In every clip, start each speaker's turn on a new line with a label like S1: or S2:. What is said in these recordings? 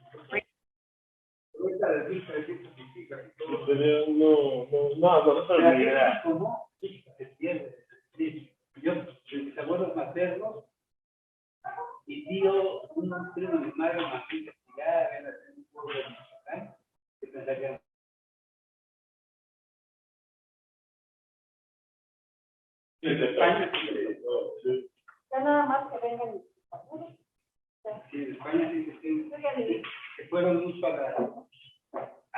S1: Nosotros ¿cómo? Sí, se pierde. Sí, yo, mis abuelos maternos, y tío, un primo de mi madre, más que ya ven a hacer un pueblo de Michoacán, que pensaría. De España,
S2: ya nada más que vengan.
S1: Sí, de España sí que fueron mucho a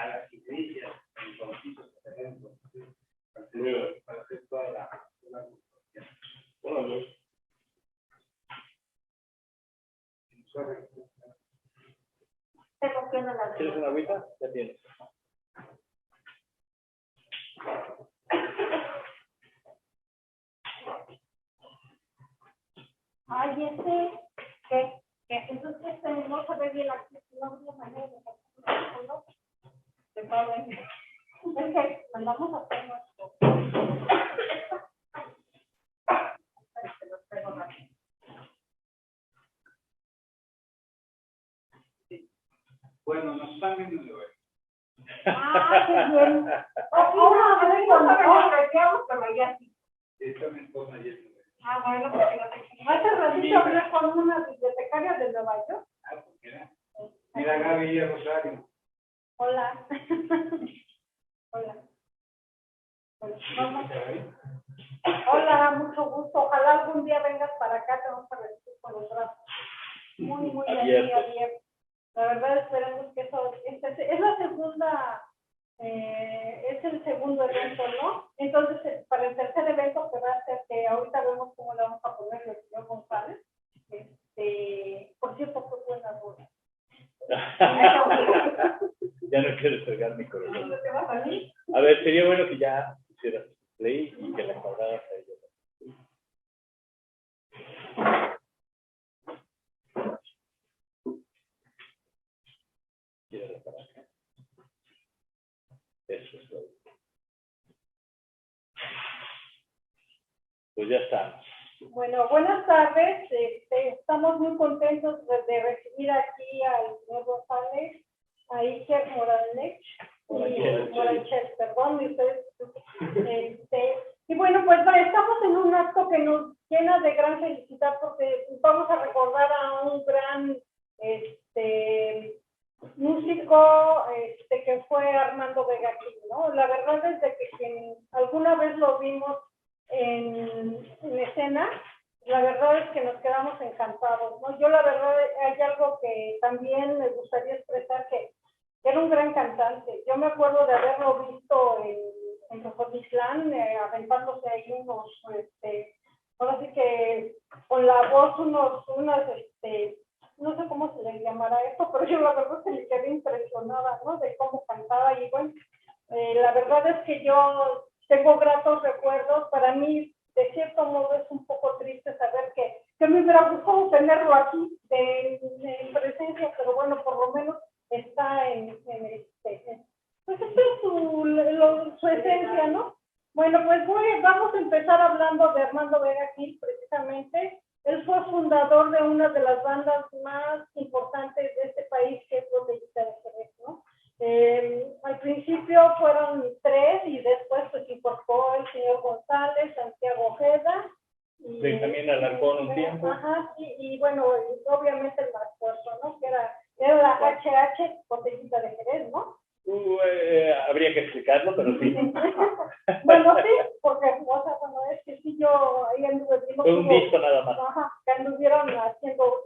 S1: las iglesias, a los bautizos que tenemos, para hacer toda la bueno,
S3: ¿Quieres una agüita? Ya tienes.
S2: Ay, que entonces no se ve bien la no había manera de Pablo. Es que mandamos a hacer nuestro.
S1: Bueno, nos están viendo de hoy.
S2: Ah, qué bien. Ahora a ver cuando nos pero ya sí.
S1: Esta es mi esposa y es.
S2: Ah, bueno, porque hace ratito hablé con una bibliotecaria de Nueva York.
S1: Ah, pues mira. Mira, Gaby y Rosario.
S2: Hola. Hola. Hola, mucho gusto. Ojalá algún día vengas para acá, te vamos a recibir con los brazos muy abiertos. La verdad esperemos que eso es la segunda, es el segundo evento, ¿no? Entonces, para el tercer evento que va a ser, que ahorita vemos cómo le vamos a poner el señor González. Por cierto, fue buena duda.
S3: Ya no quiero descargar mi corazón. A ver, sería bueno que ya hicieras play y que la pagaras a ellos. Eso es todo. Pues ya estamos.
S2: Bueno, buenas tardes. Estamos muy contentos de recibir aquí al señor González, a Iker Moranchel, perdón, y ustedes. Y bueno, pues estamos en un acto que nos llena de gran felicidad porque vamos a recordar a un gran músico que fue Armando Vega Gil, ¿no? La verdad es de que quien alguna vez lo vimos en escena, la verdad es que nos quedamos encantados, ¿no? Yo la verdad hay algo que también me gustaría expresar, que era un gran cantante. Yo me acuerdo de haberlo visto en Rocotitlán, aventándose ahí unos, ahora sí que con la voz unas, no sé cómo se le llamará esto, pero yo la verdad es que me quedé impresionada, ¿no? De cómo cantaba. Y bueno, la verdad es que yo tengo gratos recuerdos. Para mí, de cierto modo, es un poco triste saber que me hubiera gustado tenerlo aquí en presencia, pero bueno, por lo menos está pues esta es su esencia, ¿no? Bueno, pues vamos a empezar hablando de Armando Vega Gil, precisamente. Él fue fundador de una de las bandas más importantes de este país, que es Botellita de Jerez, ¿no? Al principio fueron 3 y después pues incorporó el señor González, Santiago Ojeda.
S3: Y también Alarcón un tiempo.
S2: Ajá, y bueno, obviamente el más fuerte, ¿no? Que era la HH, Botellita de Jerez, ¿no?
S3: Habría que explicarlo, pero sí.
S2: Bueno, sí, porque, o sea, bueno, es que sí, yo ahí anduve viendo.
S3: Fue un disco nada más.
S2: Ajá, que anduvieron haciendo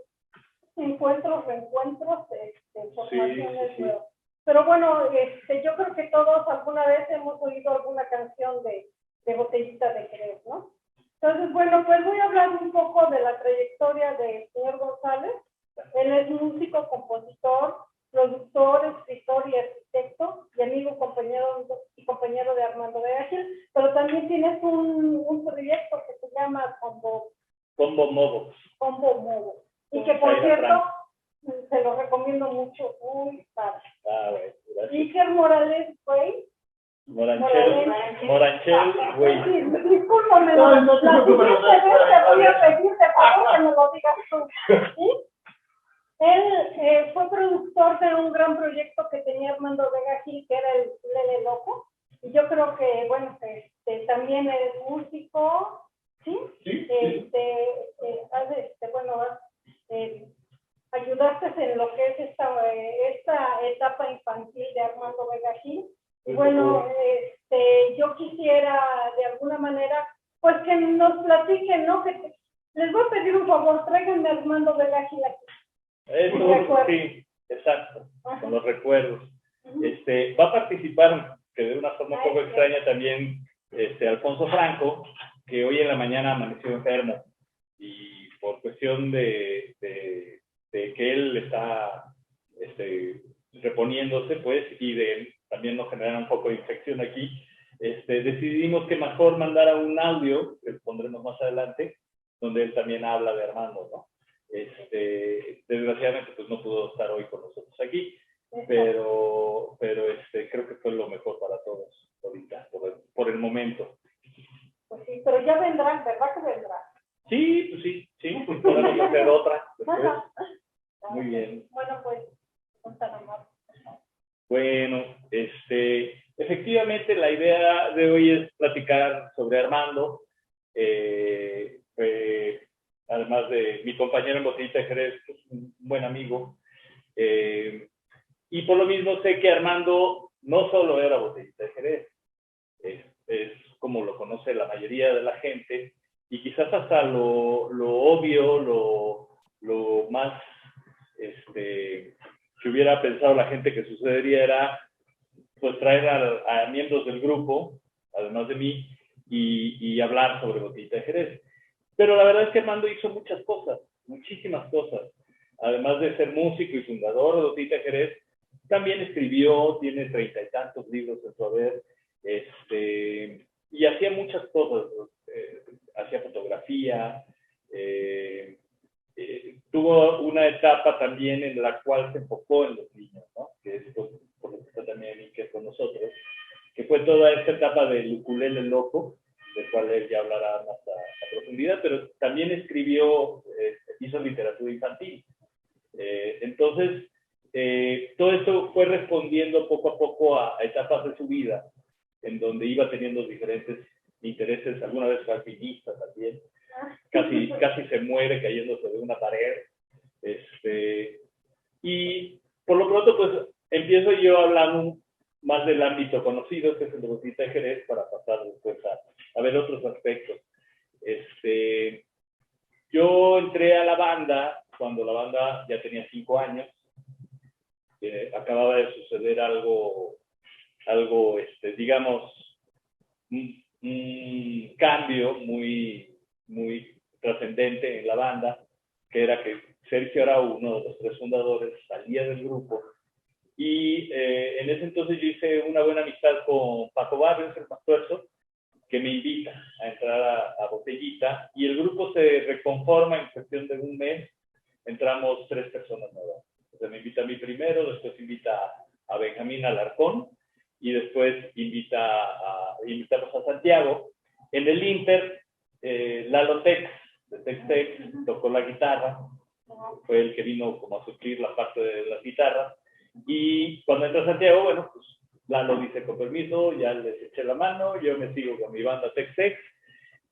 S2: reencuentros, formaciones. Sí. Pero bueno, yo creo que todos alguna vez hemos oído alguna canción de Botellita de Jerez, ¿no? Entonces, bueno, pues voy a hablar un poco de la trayectoria del señor González. Él es músico, compositor, productor, escritor y arquitecto, y amigo, compañero de Armando Vega Gil, pero también tienes un proyecto que se llama Combo Movo. Y que, por cierto, se lo recomiendo mucho, muy padre.
S3: Bueno, gracias.
S2: Iker Morales, güey.
S3: Moranchel, güey.
S2: Sí, discúlpame, la siguiente vez te voy a pedir, de favor, que me lo digas tú. ¿Sí? Él fue productor de un gran proyecto que tenía Armando Vega Gil, que era el Lele Loco. Y yo creo que, bueno, también es músico, ¿sí?
S3: Sí.
S2: Bueno, ayudaste en lo que es esta etapa infantil de Armando Vega Gil. Y bueno, yo quisiera de alguna manera, pues que nos platiquen, ¿no? Les voy a pedir un favor, tráiganme a Armando Vega Gil aquí.
S3: Eso, sí, exacto, con los recuerdos. Va a participar, que de una forma un poco extraña también, Alfonso Franco, que hoy en la mañana amaneció enfermo y por cuestión de que él está reponiéndose, pues, y de también nos generar un poco de infección aquí, decidimos que mejor mandara un audio, que pondremos más adelante, donde él también habla de Armando, ¿no? Desgraciadamente pues no pudo estar hoy con nosotros aquí, pero creo que fue lo mejor para todos ahorita, por el momento.
S2: Pues sí, pero ya vendrá, ¿verdad que vendrá?
S3: Sí, pues sí, pues podemos hacer otra después. Muy bien.
S2: Bueno, pues,
S3: bueno, efectivamente la idea de hoy es platicar sobre Armando, además de mi compañero en Botellita de Jerez, pues, un buen amigo, y por lo mismo sé que Armando no solo era Botellita de Jerez, es como lo conoce la mayoría de la gente, y quizás hasta lo obvio, lo más que hubiera pensado la gente que sucedería era pues traer a miembros del grupo, además de mí, y hablar sobre Botellita de Jerez. Pero la verdad es que Armando hizo muchas cosas, muchísimas cosas. Además de ser músico y fundador de Botellita de Jerez, también escribió, tiene 30 y tantos libros en su haber, y hacía muchas cosas. Hacía fotografía, tuvo una etapa también en la cual se enfocó en los niños, ¿no? Que es por lo que está también Iker con nosotros, que fue toda esta etapa del ukulele loco, del cual él ya hablará más a profundidad, pero también escribió, hizo literatura infantil. Entonces, todo esto fue respondiendo poco a poco a etapas de su vida, en donde iba teniendo diferentes intereses, alguna vez fue alpinista también, casi se muere cayéndose de una pared, y por lo pronto pues empiezo yo hablando más del ámbito conocido, que es el de Botellita de Jerez, para pasar después a ver otros aspectos. Yo entré a la banda cuando la banda ya tenía 5 años, acababa de suceder algo digamos, un cambio muy trascendente en la banda, que era que Sergio Arau, uno de los 3 fundadores, salía del grupo, y en ese entonces yo hice una buena amistad con Paco Barrios, el Pastuerzo, que me invita a entrar a Botellita, y el grupo se reconforma en cuestión de un mes, entramos 3 personas nuevas. Entonces me invita a mí primero, después invita a Benjamín Alarcón, y después invitamos a Santiago. En el Inter, Lalo Tex, de Tex-Tex, tocó la guitarra, fue el que vino como a suplir la parte de las guitarras, y cuando entra Santiago, bueno, pues Lalo dice con permiso, ya les eché la mano, yo me sigo con mi banda Tex-Tex,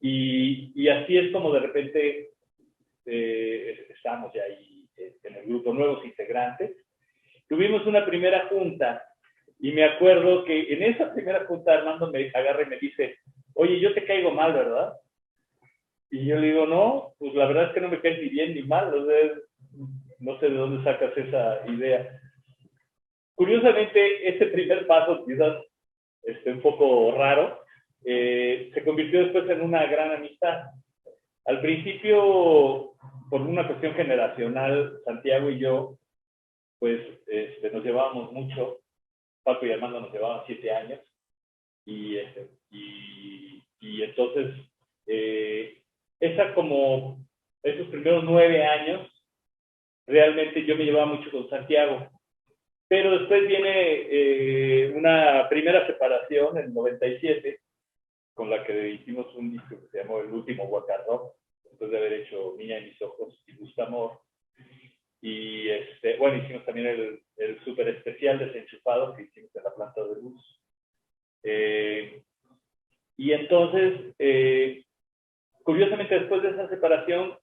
S3: y así es como de repente estamos ya ahí en el grupo, nuevos integrantes. Tuvimos una primera junta, y me acuerdo que en esa primera junta Armando me agarra y me dice, oye, yo te caigo mal, ¿verdad? Y yo le digo, no, pues la verdad es que no me caes ni bien ni mal, o sea, no sé de dónde sacas esa idea. Curiosamente, ese primer paso, quizás un poco raro, se convirtió después en una gran amistad. Al principio, por una cuestión generacional, Santiago y yo, pues nos llevábamos mucho. Paco y Armando nos llevaban 7 años, y entonces esos primeros 9 años realmente yo me llevaba mucho con Santiago, pero después viene una primera separación en el 97, con la que hicimos un disco que se llamó El Último Guacarro, después de haber hecho Niña de mis ojos y Busca Amor, Y bueno, hicimos también el súper especial desenchufado que hicimos en la planta de luz. Y entonces, curiosamente, después de esa separación,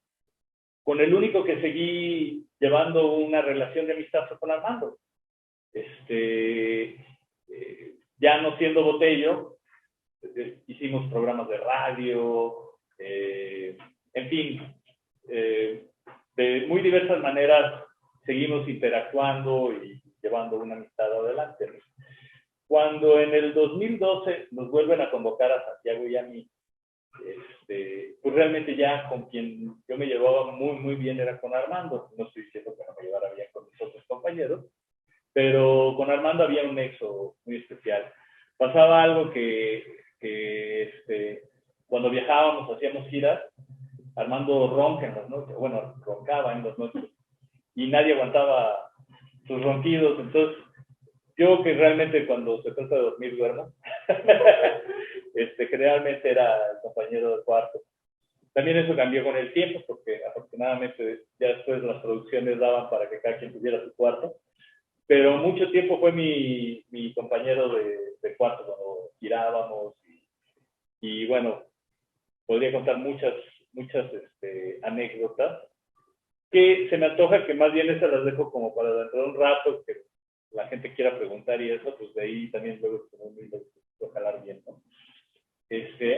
S3: con el único que seguí llevando una relación de amistad fue con Armando. Ya no siendo Botello, hicimos programas de radio, en fin, de muy diversas maneras seguimos interactuando y llevando una amistad adelante. Cuando en el 2012 nos vuelven a convocar a Santiago y a mí, pues realmente ya con quien yo me llevaba muy bien era con Armando. No estoy diciendo que no me llevara bien con mis otros compañeros, pero con Armando había un nexo muy especial. Pasaba algo que cuando viajábamos, hacíamos giras, Armando ronca en las noches, bueno, roncaba en las noches, y nadie aguantaba sus ronquidos. Entonces, yo que realmente cuando se trata de dormir duermo, generalmente era el compañero de cuarto. También eso cambió con el tiempo, porque afortunadamente ya después las producciones daban para que cada quien tuviera su cuarto, pero mucho tiempo fue mi compañero de cuarto cuando girábamos, y bueno, podría contar muchas anécdotas, que se me antoja que más bien esas las dejo como para dentro de un rato, que la gente quiera preguntar y eso, pues de ahí también luego es como muy jalar bien, ¿no?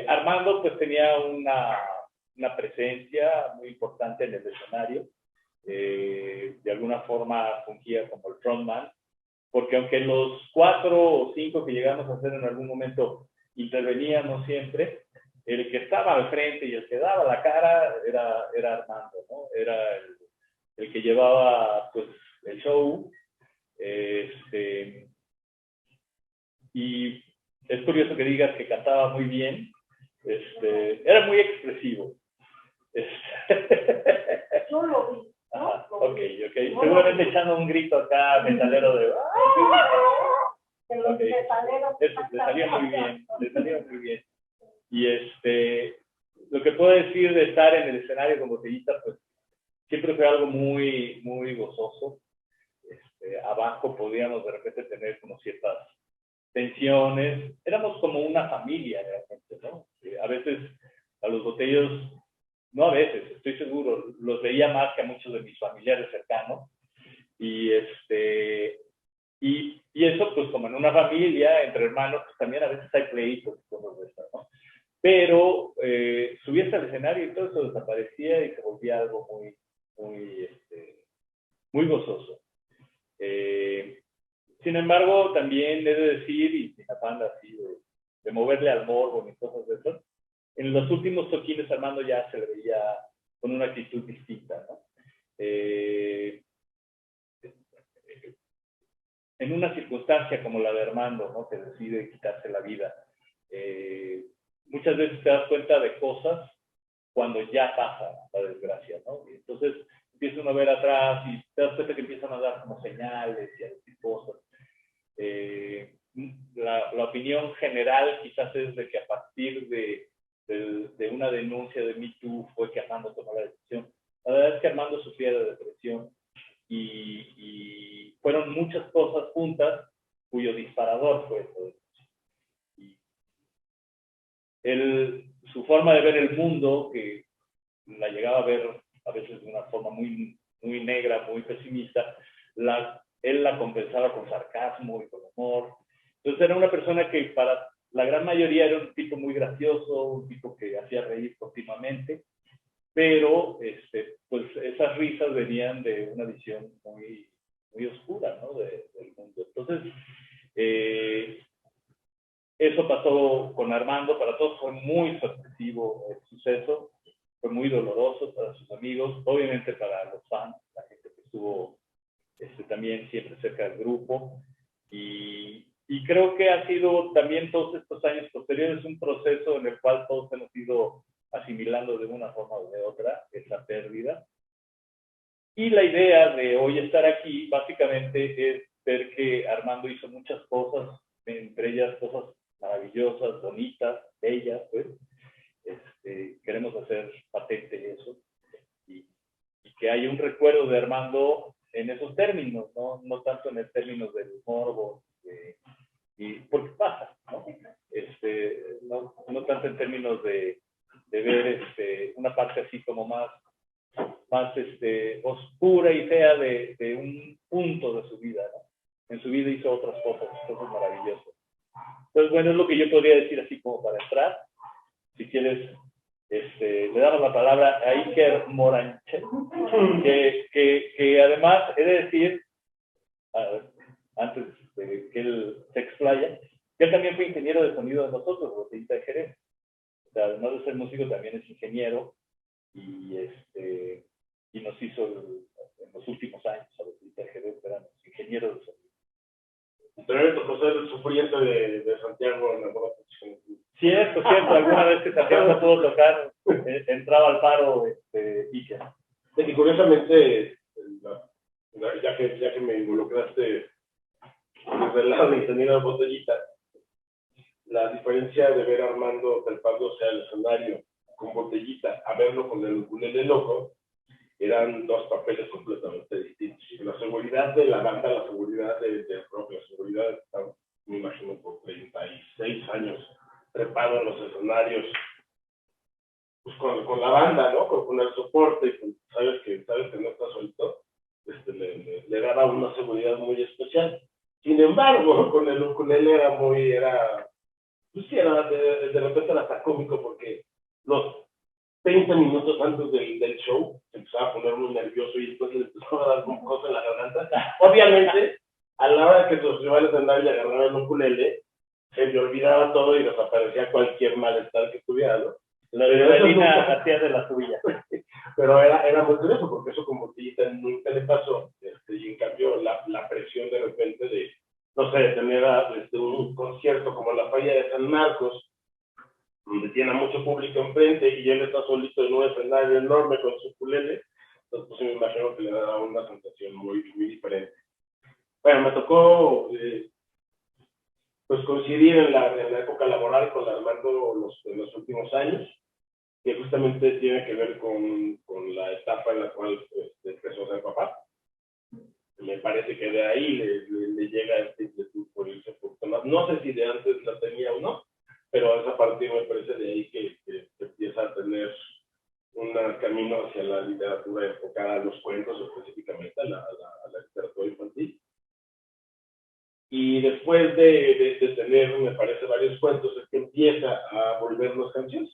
S3: Armando pues tenía una presencia muy importante en el escenario, de alguna forma fungía como el frontman, porque aunque los 4 o 5 que llegamos a hacer en algún momento interveníamos siempre, el que estaba al frente y el que daba la cara era Armando, ¿no? Era el que llevaba pues el show. Y es curioso que digas que cantaba muy bien. Era muy expresivo.
S2: Yo lo vi.
S3: Ajá, ok. Seguramente echando un grito acá metalero de...
S2: Los metaleros.
S3: Eso, le salió muy bien. Y lo que puedo decir de estar en el escenario como botellita, pues siempre fue algo muy gozoso. Abajo podíamos de repente tener como ciertas tensiones. Éramos como una familia realmente, ¿no? A veces a los botellos, no a veces, estoy seguro, los veía más que a muchos de mis familiares cercanos. Y eso, pues como en una familia, entre hermanos, pues también a veces hay pleitos y cosas de estas, ¿no? Pero subías al escenario y todo eso desaparecía y se volvía algo muy gozoso. Sin embargo, también he de decir, y sin afán así de moverle al morbo ni cosas de eso, en los últimos toquines Armando ya se le veía con una actitud distinta, ¿no? En una circunstancia como la de Armando, ¿no? Que decide quitarse la vida, muchas veces te das cuenta de cosas cuando ya pasa la desgracia, ¿no? Y entonces empieza uno a ver atrás y te das cuenta que empiezan a dar como señales y a decir cosas. La opinión general quizás es de que a partir de una denuncia de Me Too fue que Armando tomó la decisión. La verdad es que Armando sufría de depresión y fueron muchas cosas juntas cuyo disparador fue eso. Su forma de ver el mundo, que la llegaba a ver a veces de una forma muy negra, muy pesimista, él la compensaba con sarcasmo y con humor. Entonces era una persona que para la gran mayoría era un tipo muy gracioso, un tipo que hacía reír continuamente, pero pues esas risas venían de una visión muy oscura, ¿no? del mundo. Entonces, eso pasó con Armando. Para todos fue muy sorpresivo el suceso, fue muy doloroso para sus amigos, obviamente para los fans, la gente que estuvo también siempre cerca del grupo, y creo que ha sido también todos estos años posteriores un proceso en el cual todos hemos ido asimilando de una forma o de otra esa pérdida. Y la idea de hoy estar aquí básicamente es ver que Armando hizo muchas cosas, entre ellas cosas maravillosas, bonitas, bellas, pues. Queremos hacer patente eso y que haya un recuerdo de Armando en esos términos, ¿no? No tanto en el términos del morbo, y porque pasa, ¿no? No tanto en términos de ver una parte así como más oscura y fea de un punto de su vida, ¿no? En su vida hizo otras cosas maravillosas. Entonces, bueno, es lo que yo podría decir así como para entrar. Si quieres, le damos la palabra a Iker Moranchel, que además he de decir, antes de que él se explaya, que él también fue ingeniero de sonido de nosotros, Botellita de Jerez. O sea, además de ser músico, también es ingeniero y nos hizo en los últimos años a Botellita de Jerez, éramos ingenieros de sonido.
S4: Pero me tocó ser el sufriente de Santiago en la boda.
S3: Cierto, alguna vez que Santiago no pudo tocar, entraba al paro Iker.
S4: Y curiosamente, ya que me involucraste desde el lado de ingeniero de Botellita, la diferencia de ver a Armando trepándose al escenario con Botellita a verlo con el ukulele loco, eran dos papeles completamente distintos. La seguridad de la banda, la seguridad del rock, la seguridad, me imagino, por 36 años trepado en los escenarios, pues con la banda, ¿no? Con el soporte, sabes que no estás solito, le daba una seguridad muy especial. Sin embargo, con el ukulele pues sí, de repente era hasta cómico porque los 30 minutos antes del show se empezaba a poner muy nervioso y después le empezaba a dar un cosa en la garganta. Obviamente, a la hora que sus rivales andaban y agarraban el ukulele, se le olvidaba todo y desaparecía cualquier malestar que tuviera, ¿no?
S3: La adrenalina hacía de la suya.
S4: Pero era muy curioso porque eso como Botellita nunca le pasó, y en cambio la presión de repente de, no sé, de tener un concierto como la Falla de San Marcos, donde tiene mucho público enfrente y él está solito en un escenario enorme con su ukulele, entonces pues me imagino que le da una sensación muy, muy diferente. Bueno, me tocó pues coincidir en la época laboral con Armando en los últimos años, que justamente tiene que ver con la etapa en la cual empezó a ser papá. Me parece que de ahí le llega esta inquietud por irse por temas. No sé si de antes la tenía o no, pero a esa partir me parece de ahí que empieza a tener un camino hacia la literatura enfocada a los cuentos, específicamente a la literatura infantil. Y después de tener, me parece, varios cuentos, es que empieza a volvernos canciones.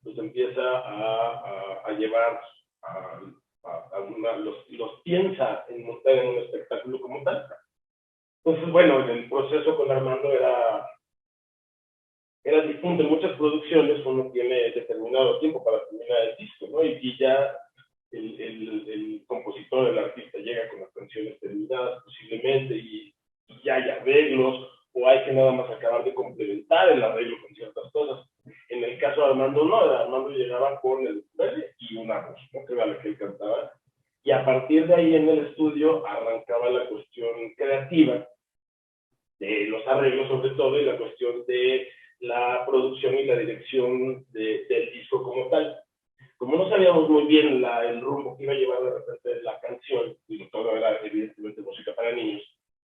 S4: Pues empieza a llevar los piensa en montar en un espectáculo como tal. Entonces, bueno, el proceso con Armando era distinto. En muchas producciones uno tiene determinado tiempo para terminar el disco, ¿no? Y ya el compositor, el artista llega con las canciones terminadas posiblemente y ya hay arreglos o hay que nada más acabar de complementar el arreglo con ciertas cosas. En el caso de Armando no, Armando llegaba con el ukulele y una voz, ¿no? Que era la que él cantaba. Y a partir de ahí en el estudio arrancaba la cuestión creativa de los arreglos sobre todo y la cuestión de la producción y la dirección del disco como tal. Como no sabíamos muy bien el rumbo que iba a llevar de repente la canción, y todo era evidentemente música para niños,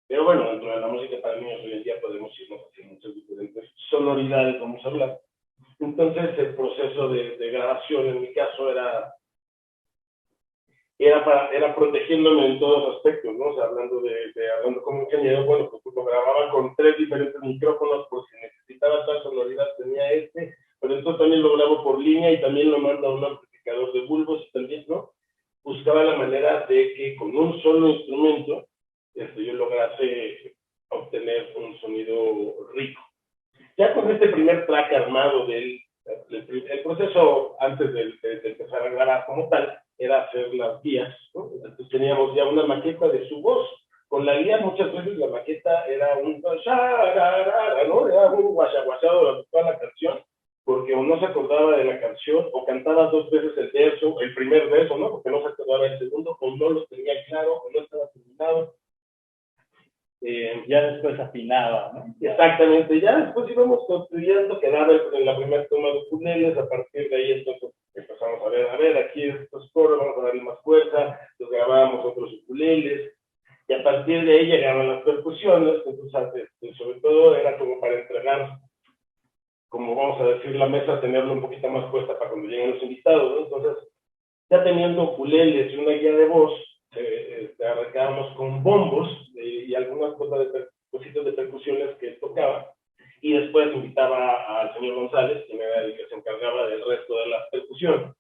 S4: pero bueno, dentro de la música para niños hoy en día podemos irnos hacia muchas diferentes sonoridades, vamos a hablar. Entonces el proceso de grabación en mi caso era protegiéndome en todos los aspectos, ¿no? O sea, hablando como ingeniero, bueno, pues lo grababa con 3 diferentes micrófonos, por si necesitaba tal sonoridad tenía pero entonces también lo grabo por línea y también lo mando a un amplificador de bulbos y también, ¿no? Buscaba la manera de que con un solo instrumento yo lograse obtener un sonido rico. Ya con este primer track armado el proceso antes de empezar a grabar como tal era hacer las guías, ¿no? Entonces teníamos ya una maqueta de su voz. Con la guía muchas veces la maqueta era ¿no? Era un guachaguachado de toda la canción, porque o no se acordaba de la canción, o cantaba 2 veces el primer verso, ¿no? Porque no se acordaba del segundo, o no lo tenía claro, o no estaba terminado.
S3: Ya después afinaba, ¿no?
S4: Exactamente, ya después íbamos construyendo, quedaba en la primera toma de ukuleles, a partir de ahí entonces empezamos a ver, aquí estos coros, vamos a darle más fuerza, los grabábamos otros ukuleles, Y a partir de ahí llegaban las percusiones, entonces sobre todo era como para entregar, como vamos a decir, la mesa, tenerla un poquito más puesta para cuando lleguen los invitados, ¿no? Entonces, ya teniendo ukuleles y una guía de voz, arrancábamos con bombos y algunas cositas de percusiones que él tocaba, y después invitaba al señor González, quien era el que se encargaba del resto de las percusiones.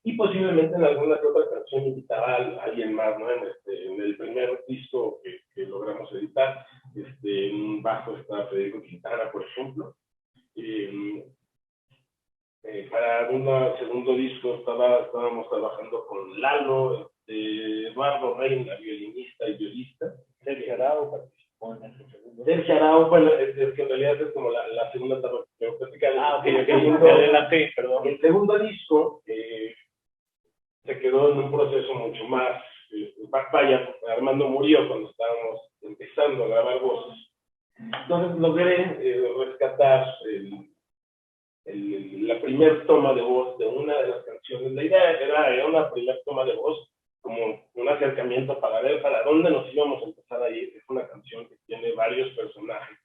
S4: Y posiblemente en alguna que otra canción invitaba a alguien más, ¿no? En el primer disco que logramos editar, en un bajo está Federico Quintana, por ejemplo. Para un segundo disco estábamos trabajando con Lalo, Eduardo Reina, violinista y violista.
S3: Sergio Arau participó en ese segundo.
S4: Sergio Arau, bueno, es que en realidad es como la segunda etapa que tengo que platicar.
S3: Adelante, perdón.
S4: El segundo disco se quedó en un proceso mucho más, vaya, Armando murió cuando estábamos empezando a grabar voces. Entonces logré rescatar la primera toma de voz de una de las canciones. La idea era una primera toma de voz, como un acercamiento para ver para dónde nos íbamos a empezar a ir. Es una canción que tiene varios personajes.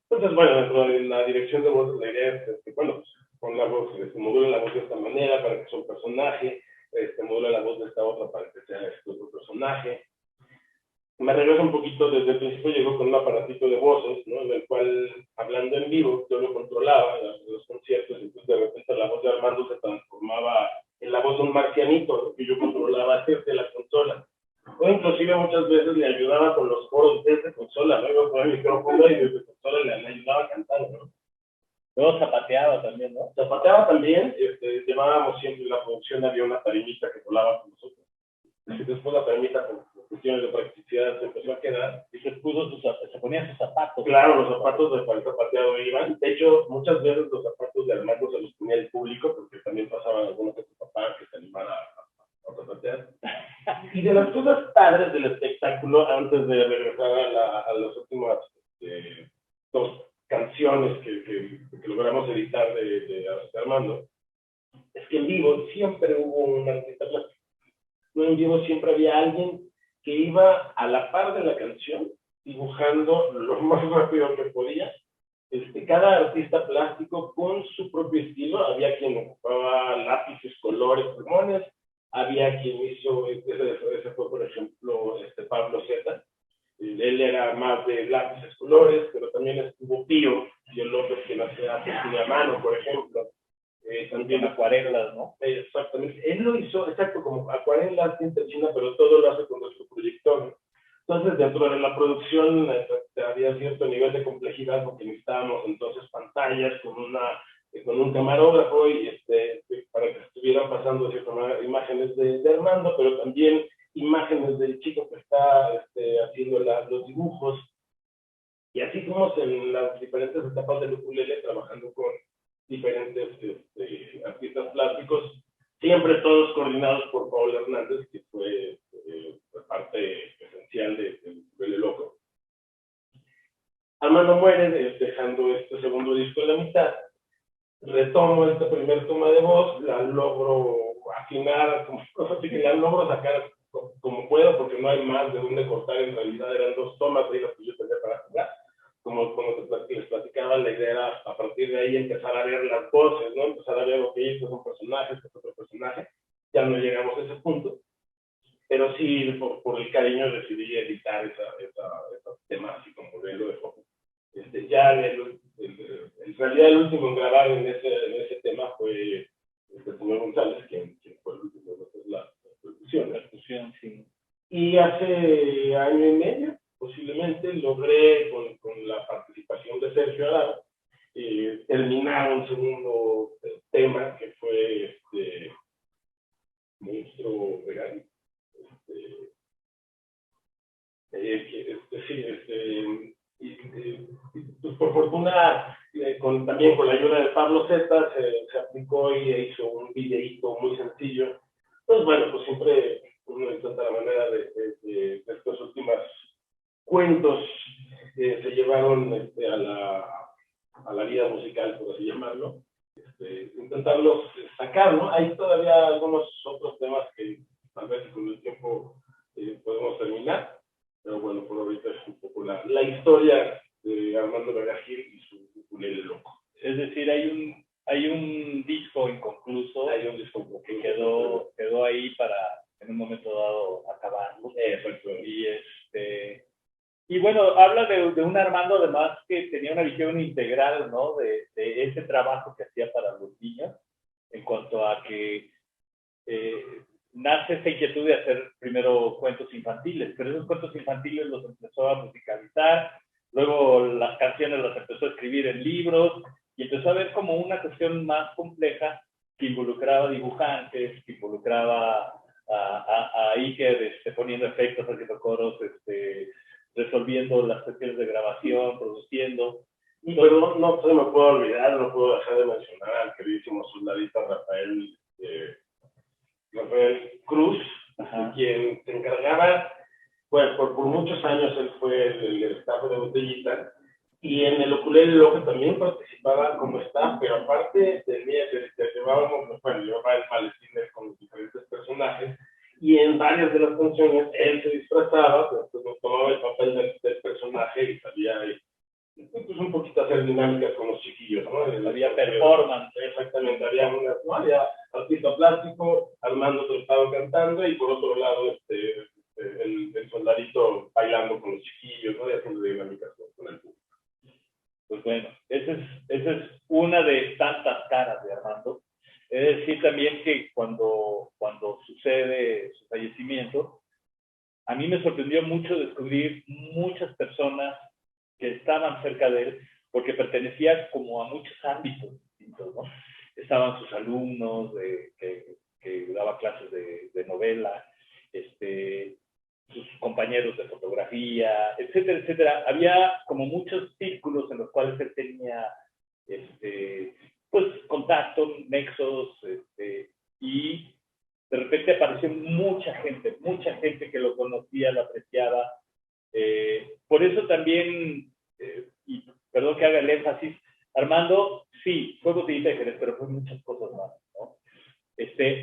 S4: Entonces, bueno, dentro de la dirección de voz, la idea es que, bueno, con la voz, modula la voz de esta manera para que sea un personaje, modula la voz de esta otra para que sea otro personaje. Me regreso un poquito, desde el principio llegó con un aparatito de voces, ¿no? En el cual, hablando en vivo, yo lo controlaba en los conciertos, y entonces de repente la voz de Armando se transformaba en la voz de un marcianito, ¿no? Que yo controlaba desde la consola. O inclusive muchas veces le ayudaba con los coros desde consola, ¿no? Yo ponía el micrófono y desde consola le ayudaba a cantar, ¿no?
S3: Luego zapateaba también, ¿no?
S4: Zapateaba también, llevábamos siempre la producción, había una tarimita que volaba con nosotros. Y después la tarimita, por cuestiones de practicidad, se empezó a quedar.
S3: Y se ponía sus zapatos.
S4: Claro, los zapatos de Juan Zapateado iban. De hecho, muchas veces los zapatos de Armando se los ponía el público, porque también pasaban algunos de sus papás que se animaban a zapatear. Y de las cosas padres del espectáculo, antes de regresar a las últimas dos canciones que logramos editar de Armando, es que en vivo siempre hubo un artista plástico. En vivo siempre había alguien que iba a la par de la canción, dibujando lo más rápido que podía. Cada artista plástico con su propio estilo. Había quien ocupaba lápices, colores, plumones. Había quien hizo, ese fue por ejemplo Pablo Zeta. Él era más de lápices, colores, pero también estuvo Pío López, que hacía a mano, por ejemplo. También
S3: acuarelas, ¿no?
S4: Exactamente. Él lo hizo, exacto, como acuarelas, tinta china, pero todo lo hace con nuestro proyector. Entonces, dentro de la producción había cierto nivel de complejidad porque necesitábamos entonces pantallas con un camarógrafo y para que estuvieran pasando ciertas imágenes de Armando, pero también imágenes del chico que está haciendo los dibujos. Y así fuimos en las diferentes etapas del ukulele trabajando con diferentes artistas plásticos, siempre todos coordinados por Paul Hernández, que fue parte esencial de Ukulele Loco. Armando muere, dejando este segundo disco en la mitad. Retomo esta primera toma de voz, la logro afinar, así que la logro sacar como puedo, porque no hay más de dónde cortar. En realidad eran dos tomas de las que yo tenía para jugar. Como les platicaba, la idea era a partir de ahí empezar a ver las voces, ¿no? Empezar a ver, ok, este es un personaje, este es otro personaje. Ya no llegamos a ese punto, pero sí, por el cariño decidí editar ese tema así como verlo de foco. Ya en realidad el último en grabar en ese tema fue el señor González, quien fue el último de la percusión.
S3: Sí.
S4: Y hace año y medio, posiblemente, logré con la participación de Sergio Arau terminar un segundo tema que fue Monstruo Vegano. Pues por fortuna, también con la ayuda de Pablo Zeta, se aplicó y hizo un videíto muy sencillo. Pues bueno, pues siempre uno intenta la manera de estos últimos cuentos se llevaron a la vida musical, por así llamarlo, intentarlos sacar, ¿no? Hay todavía algunos otros temas que tal vez con el tiempo podemos terminar. Pero bueno, por ahorita es un poco la historia de Armando Vega Gil y su ukulele loco.
S3: Es decir, hay un disco inconcluso,
S4: Hay un disco
S3: que quedó ahí para en un momento dado acabarlo.
S4: Exacto.
S3: Y bueno, habla de un Armando además que tenía una visión integral, ¿no? De ese trabajo que hacía para los niños, en cuanto a que nace esa inquietud de hacer primero cuentos infantiles, pero esos cuentos infantiles los empezó a musicalizar, luego las canciones las empezó a escribir en libros, y empezó a ver como una cuestión más compleja que involucraba dibujantes, que involucraba a Iker poniendo efectos, haciendo coros, resolviendo las cuestiones de grabación, produciendo.
S4: Pero no se me puede olvidar, no puedo dejar de mencionar al queridísimo soldadito Rafael Cruz, quien se encargaba, pues por muchos años él fue el staff de Botellita, y en el ukulele loco también participaba como staff, pero aparte llevaba el maletín con los diferentes personajes, y en varias de las canciones él se disfrazaba, pues tomaba el papel del personaje y salía ahí. Pues un poquito hacer dinámicas con los chiquillos, ¿no?
S3: Había performance.
S4: Exactamente, había artista plástico, Armando Trepado cantando y por otro lado el soldadito bailando con los chiquillos, ¿no? Y haciendo dinámicas con el público.
S3: Pues bueno, esa es una de tantas caras de Armando. Es decir también que cuando sucede su fallecimiento, a mí me sorprendió mucho descubrir muchas personas que estaban cerca de él, porque pertenecía como a muchos ámbitos distintos, ¿no? Estaban sus alumnos que daba clases de novela, sus compañeros de fotografía, etcétera, etcétera. Había como muchos círculos en los cuales él tenía pues contactos, nexos, y de repente apareció mucha gente que lo conocía, lo apreciaba. Por eso también, y perdón que haga el énfasis, Armando, sí, fue Botellita de Jerez, pero fue muchas cosas más, ¿no?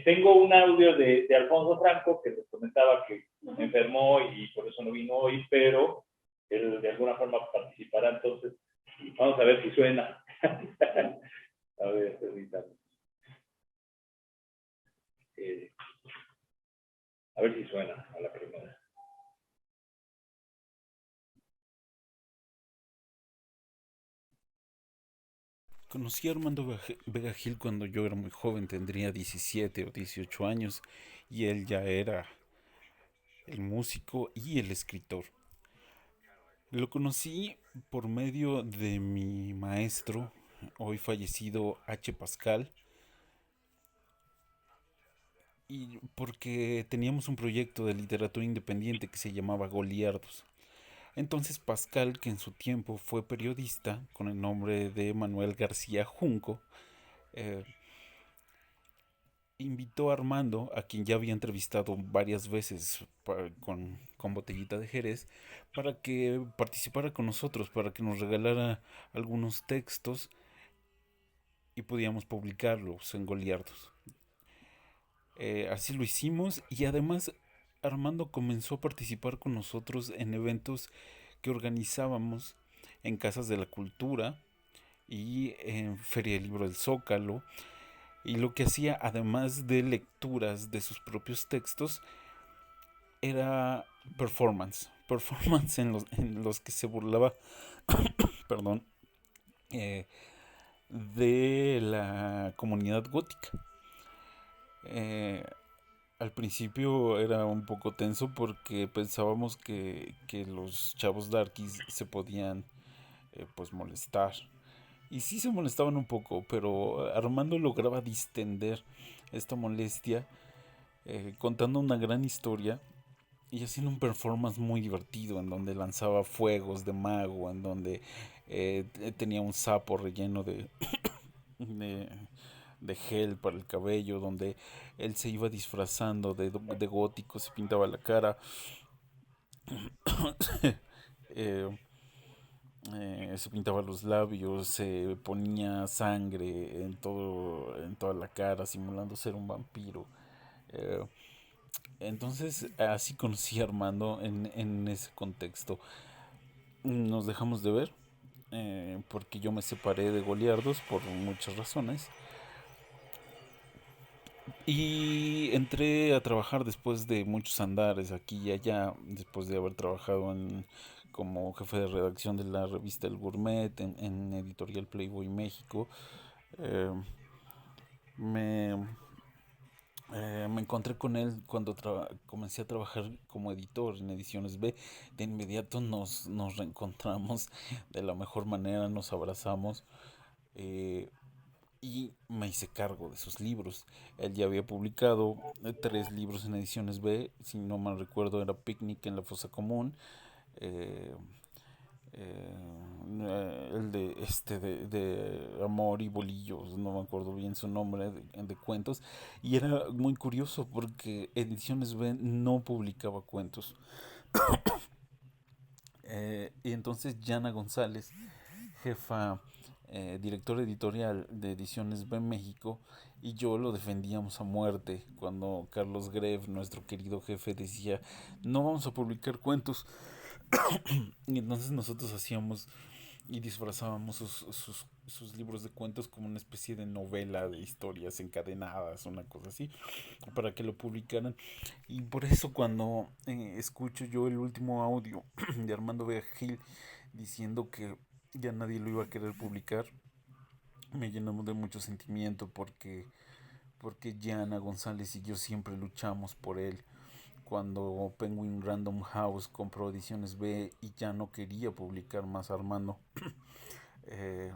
S3: Tengo un audio de Alfonso Franco que les comentaba que se enfermó y por eso no vino hoy, pero él de alguna forma participará, entonces vamos a ver si suena. A ver, permítanme. A ver si suena a la primera.
S5: Conocí a Armando Vega Gil cuando yo era muy joven, tendría 17 o 18 años, y él ya era el músico y el escritor. Lo conocí por medio de mi maestro, hoy fallecido H. Pascal, y porque teníamos un proyecto de literatura independiente que se llamaba Goliardos. Entonces Pascal, que en su tiempo fue periodista con el nombre de Manuel García Junco, eh, invitó a Armando, a quien ya había entrevistado varias veces con Botellita de Jerez, para que participara con nosotros, para que nos regalara algunos textos y podíamos publicarlos en Goliardos. Así lo hicimos, y además Armando comenzó a participar con nosotros en eventos que organizábamos en Casas de la Cultura y en Feria del Libro del Zócalo. Y lo que hacía, además de lecturas de sus propios textos, era performance en los que se burlaba perdón, de la comunidad gótica. Al principio era un poco tenso porque pensábamos que los chavos darkies se podían pues molestar. Y sí se molestaban un poco, pero Armando lograba distender esta molestia contando una gran historia y haciendo un performance muy divertido en donde lanzaba fuegos de mago, en donde tenía un sapo relleno de, de gel para el cabello, donde él se iba disfrazando de gótico, se pintaba la cara. eh, Se pintaba los labios, se ponía sangre en toda la cara, simulando ser un vampiro. Eh, Entonces, así conocí a Armando en ese contexto. Nos dejamos de ver porque yo me separé de Goliardos por muchas razones. Y entré a trabajar después de muchos andares aquí y allá, después de haber trabajado como jefe de redacción de la revista El Gourmet, en Editorial Playboy México. Eh, me, Me encontré con él cuando comencé a trabajar como editor en Ediciones B. De inmediato nos reencontramos de la mejor manera, nos abrazamos. eh, y me hice cargo de sus libros. Él ya había publicado 3 libros en Ediciones B, si no mal recuerdo era Picnic en la Fosa Común, eh, el de Amor y Bolillos, no me acuerdo bien su nombre, de cuentos, y era muy curioso porque Ediciones B no publicaba cuentos. Y entonces Yana González, jefa, directora editorial de Ediciones B México, y yo lo defendíamos a muerte cuando Carlos Grev, nuestro querido jefe, decía, no vamos a publicar cuentos. Y entonces nosotros hacíamos y disfrazábamos sus libros de cuentos como una especie de novela de historias encadenadas, una cosa así, para que lo publicaran. Y por eso cuando escucho yo el último audio de Armando Vega Gil diciendo que ya nadie lo iba a querer publicar, me llenamos de mucho sentimiento porque Jana González y yo siempre luchamos por él. Cuando Penguin Random House compró Ediciones B y ya no quería publicar más Armando, eh,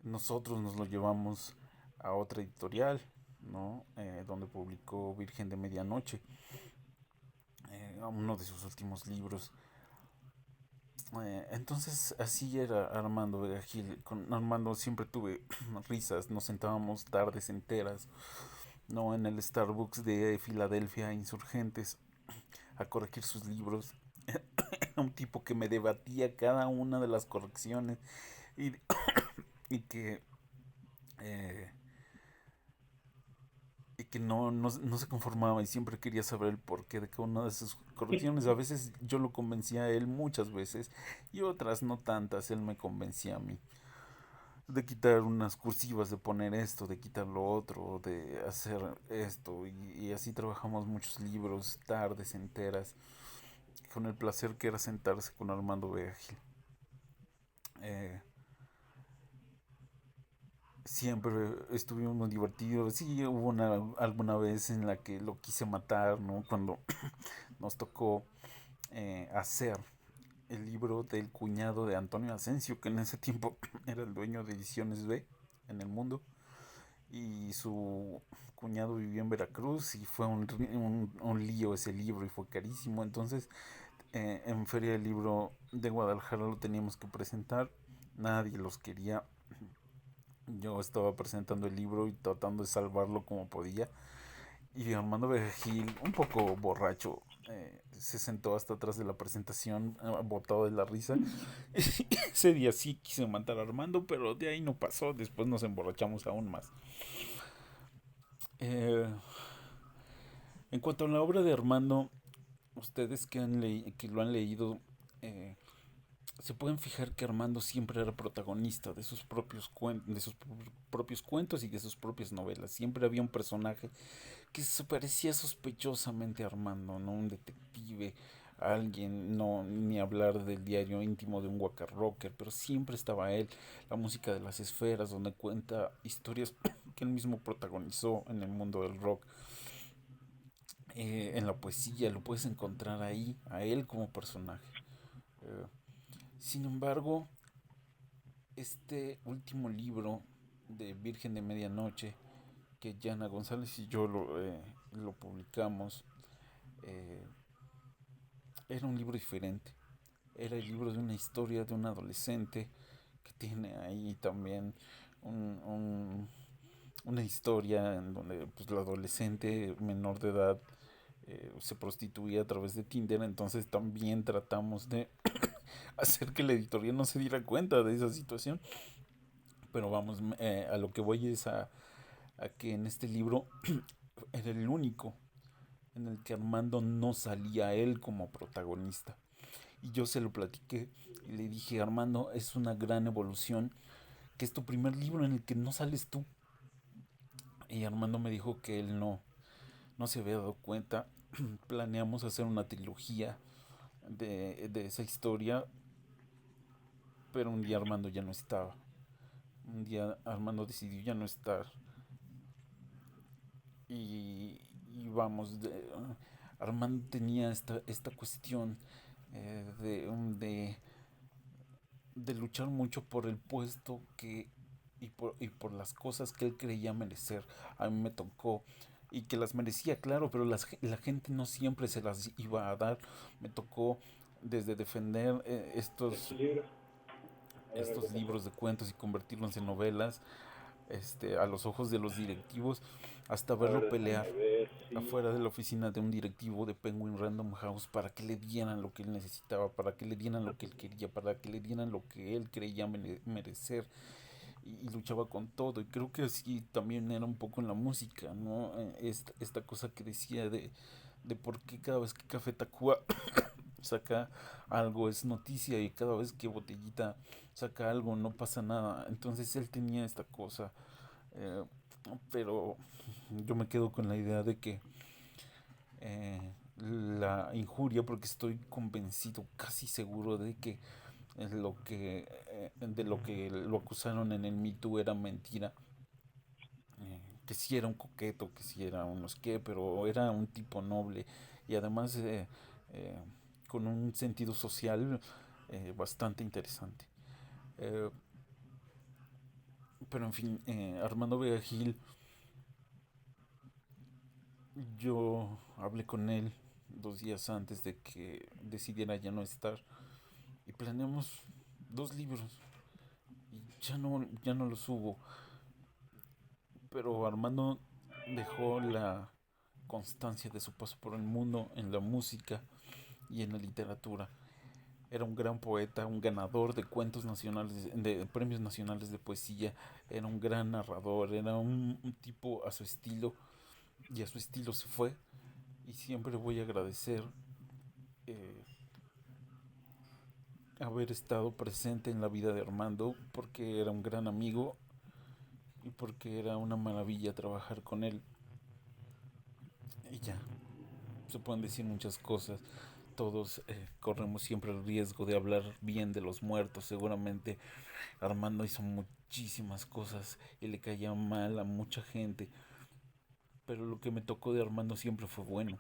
S5: nosotros nos lo llevamos a otra editorial, ¿no? Donde publicó Virgen de Medianoche, uno de sus últimos libros. Entonces así era Armando Vega Gil. Con Armando siempre tuve risas, nos sentábamos tardes enteras, no, en el Starbucks de Filadelfia Insurgentes a corregir sus libros. Era un tipo que me debatía cada una de las correcciones y, y que eh, no se conformaba y siempre quería saber el porqué de cada una de sus correcciones. A veces yo lo convencía a él, muchas veces, y otras no tantas, él me convencía a mí. De quitar unas cursivas, de poner esto, de quitar lo otro, de hacer esto, y así trabajamos muchos libros, tardes enteras, con el placer que era sentarse con Armando Vega Gil. Eh, Siempre estuvimos muy divertidos. Sí, hubo alguna vez en la que lo quise matar, ¿no? Cuando nos tocó hacer el libro del cuñado de Antonio Asensio, que en ese tiempo era el dueño de Ediciones B en el mundo. Y su cuñado vivía en Veracruz y fue un lío ese libro y fue carísimo. Entonces, en Feria del Libro de Guadalajara lo teníamos que presentar. Nadie los quería. Yo estaba presentando el libro y tratando de salvarlo como podía. Y Armando Vergil, un poco borracho, se sentó hasta atrás de la presentación, botado de la risa. Ese día sí quise matar a Armando, pero de ahí no pasó. Después nos emborrachamos aún más. Eh, en cuanto a la obra de Armando, ustedes que lo han leído, eh, se pueden fijar que Armando siempre era protagonista de sus propios cuentos y de sus propias novelas. Siempre había un personaje que se parecía sospechosamente a Armando, ¿no? Un detective, alguien, no, ni hablar del diario íntimo de un Waka Rocker, pero siempre estaba él. La música de las esferas, donde cuenta historias que él mismo protagonizó en el mundo del rock. En la poesía lo puedes encontrar ahí, a él como personaje. Eh, Sin embargo, este último libro de Virgen de Medianoche, que Yana González y yo lo publicamos, eh, era un libro diferente. Era el libro de una historia de un adolescente que tiene ahí también un, un- una historia en donde pues, la adolescente menor de edad se prostituía a través de Tinder. Entonces también tratamos de hacer que la editorial no se diera cuenta de esa situación. Pero vamos, a lo que voy es a que en este libro era el único en el que Armando no salía él como protagonista. Y yo se lo platiqué y le dije, Armando, es una gran evolución, que es tu primer libro en el que no sales tú. Y Armando me dijo que él no se había dado cuenta. Planeamos hacer una trilogía de esa historia, pero un día Armando ya no estaba. Un día Armando decidió ya no estar. Y vamos, Armando tenía esta cuestión de luchar mucho por el puesto y por las cosas que él creía merecer. A mí me tocó y que las merecía, claro, pero la gente no siempre se las iba a dar. Me tocó desde defender estos libros de cuentos y convertirlos en novelas, a los ojos de los directivos, hasta verlo pelear afuera de la oficina de un directivo de Penguin Random House para que le dieran lo que él necesitaba, para que le dieran lo que él quería, para que le dieran lo que él creía merecer, y luchaba con todo. Y creo que así también era un poco en la música, ¿no? Esta cosa que decía de por qué cada vez que Café Tacuba saca algo es noticia y cada vez que Botellita saca algo no pasa nada. Entonces él tenía esta cosa, eh, pero yo me quedo con la idea de que la injuria, porque estoy convencido, casi seguro de que de lo que lo acusaron en el Me Too era mentira. Que si era un coqueto, que si era unos qué, pero era un tipo noble y además eh, con un sentido social bastante interesante. Eh, pero en fin, Armando Vega Gil, yo hablé con él 2 días antes de que decidiera ya no estar y planeamos 2 libros y ya no los hubo. Pero Armando dejó la constancia de su paso por el mundo en la música y en la literatura. Era un gran poeta, un ganador de cuentos nacionales, de premios nacionales de poesía. Era un gran narrador, era un tipo a su estilo, y a su estilo se fue. Y siempre voy a agradecer eh, haber estado presente en la vida de Armando, porque era un gran amigo y porque era una maravilla trabajar con él. Y ya, se pueden decir muchas cosas. Todos corremos siempre el riesgo de hablar bien de los muertos. Seguramente Armando hizo muchísimas cosas y le caía mal a mucha gente. Pero lo que me tocó de Armando siempre fue bueno.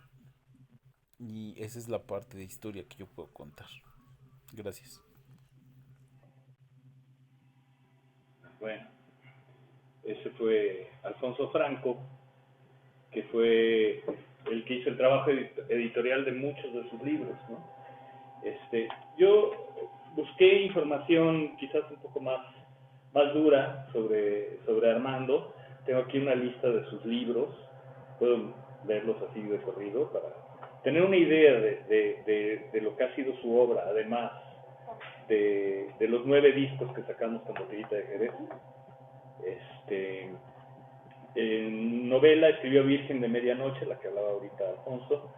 S5: Y esa es la parte de historia que yo puedo contar. Gracias.
S3: Bueno, ese fue Alfonso Franco, que fue el que hizo el trabajo editorial de muchos de sus libros, ¿no? Yo busqué información quizás un poco más dura sobre Armando. Tengo aquí una lista de sus libros, puedo leerlos así de corrido para tener una idea de lo que ha sido su obra, además de los 9 discos que sacamos con Botellita de Jerez. En novela escribió Virgen de Medianoche, la que hablaba ahorita Alfonso,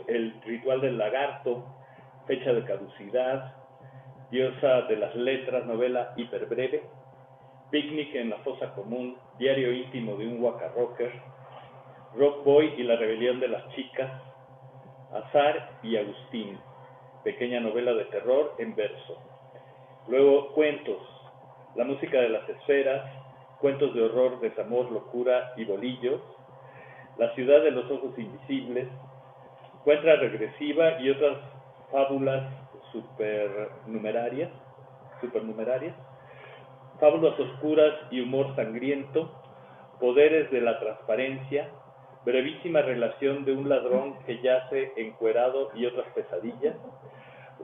S3: El Ritual del Lagarto, Fecha de Caducidad, Diosa de las Letras, novela hiperbreve, Picnic en la Fosa Común, Diario íntimo de un Waka Rocker, Rock Boy y la Rebelión de las Chicas, Azar y Agustín, pequeña novela de terror en verso. Luego cuentos, La música de las esferas, Cuentos de horror, desamor, locura y bolillos, La ciudad de los ojos invisibles, Cuenta regresiva y otras fábulas supernumerarias, Fábulas oscuras y humor sangriento, Poderes de la transparencia, Brevísima relación de un ladrón que yace encuerado y otras pesadillas,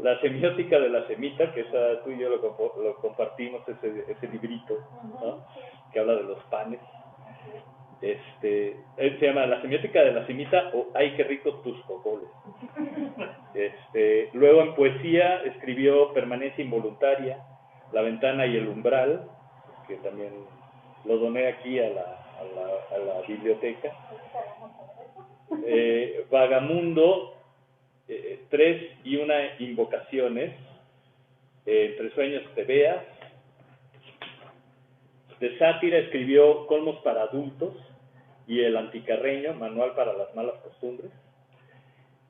S3: La semiótica de la semita, que esa tú y yo lo compartimos, ese librito, ¿no? Que habla de los panes. Se llama La semiótica de la semita o Ay, qué rico tus cocoles. Luego en poesía escribió Permanencia involuntaria, La ventana y el umbral, que también lo doné aquí a la biblioteca. Vagamundo, 3 y una invocaciones, Entre sueños te veas. De sátira escribió Colmos para adultos y El anticarreño, Manual para las malas costumbres.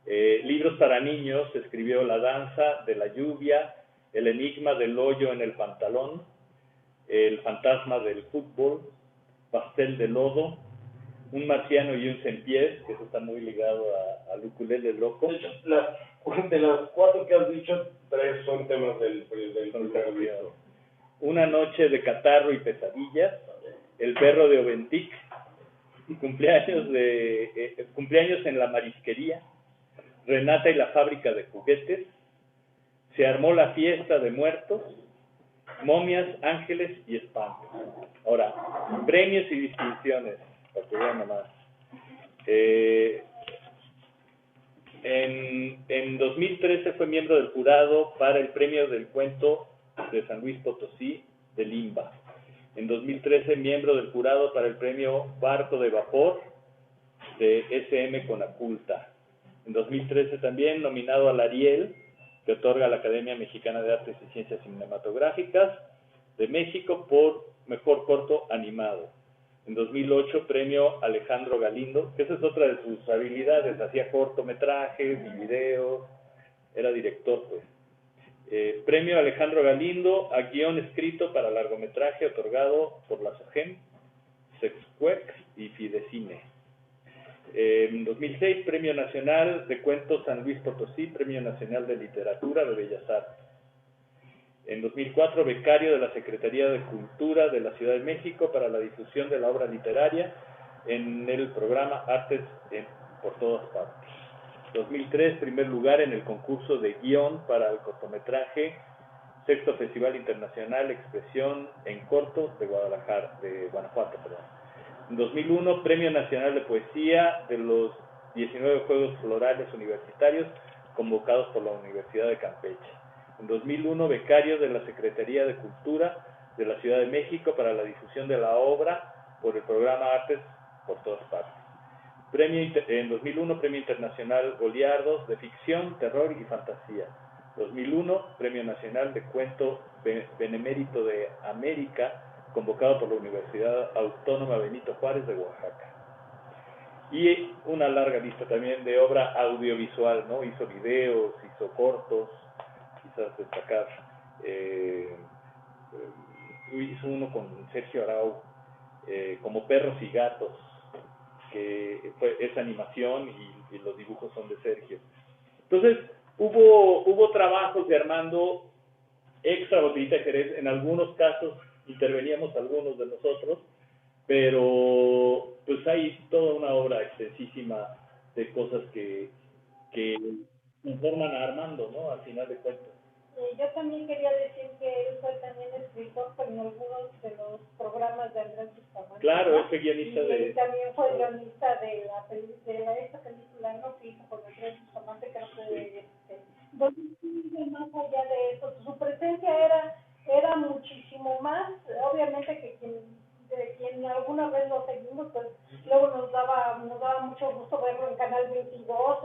S3: Libros para niños, escribió La danza de la lluvia, El enigma del hoyo en el pantalón, El fantasma del fútbol, Pastel de lodo, Un marciano y un cempiés, que eso está muy ligado al ukulele loco.
S4: De hecho, de las 4 que has dicho, 3 son temas del primer libro.
S3: Una noche de catarro y pesadillas, El perro de Oventic, Cumpleaños en la marisquería, Renata y la fábrica de juguetes, Se armó la fiesta de muertos, Momias, ángeles y espantos. Ahora, premios y distinciones, para que vean nomás. En 2013 fue miembro del jurado para el Premio del Cuento de San Luis Potosí de Limba. En 2013, miembro del jurado para el Premio Barco de Vapor de SM Conaculta. En 2013 también nominado al Ariel, que otorga la Academia Mexicana de Artes y Ciencias Cinematográficas de México por Mejor Corto Animado. En 2008, premio Alejandro Galindo, que esa es otra de sus habilidades, hacía cortometrajes y videos, era director, pues. Premio Alejandro Galindo a guión escrito para largometraje otorgado por la SOGEM, Sexcuex y Fidecine. En 2006, Premio Nacional de Cuentos San Luis Potosí, Premio Nacional de Literatura de Bellas Artes. En 2004, becario de la Secretaría de Cultura de la Ciudad de México para la difusión de la obra literaria en el programa Artes por todas partes. 2003, primer lugar en el concurso de guión para el cortometraje Sexto Festival Internacional Expresión en Corto de Guanajuato. En 2001, Premio Nacional de Poesía de los 19 Juegos Florales Universitarios convocados por la Universidad de Campeche. En 2001, becario de la Secretaría de Cultura de la Ciudad de México para la difusión de la obra por el programa Artes por todas partes. En 2001, Premio Internacional Goliardos de Ficción, Terror y Fantasía. 2001, Premio Nacional de Cuento Benemérito de América, convocado por la Universidad Autónoma Benito Juárez de Oaxaca. Y una larga lista también de obra audiovisual, ¿no? Hizo videos, hizo cortos, quizás destacar. Hizo uno con Sergio Arau, como Perros y Gatos, que es animación y los dibujos son de Sergio. Entonces, hubo trabajos de Armando extra Botellita de Jerez. En algunos casos interveníamos algunos de nosotros, pero pues hay toda una obra extensísima de cosas que informan a Armando, ¿no? Al final de cuentas.
S2: Yo también quería decir que él fue también escritor en algunos de los programas de Andrés Bustamante.
S3: Claro,
S2: ¿no?
S3: él fue guionista
S2: y
S3: de...
S2: él también fue guionista de esta película, ¿no? Que hizo con Andrés Bustamante, creo que más allá de eso, su presencia era muchísimo más, obviamente que quien alguna vez lo seguimos, pues luego nos daba mucho gusto verlo en Canal 22,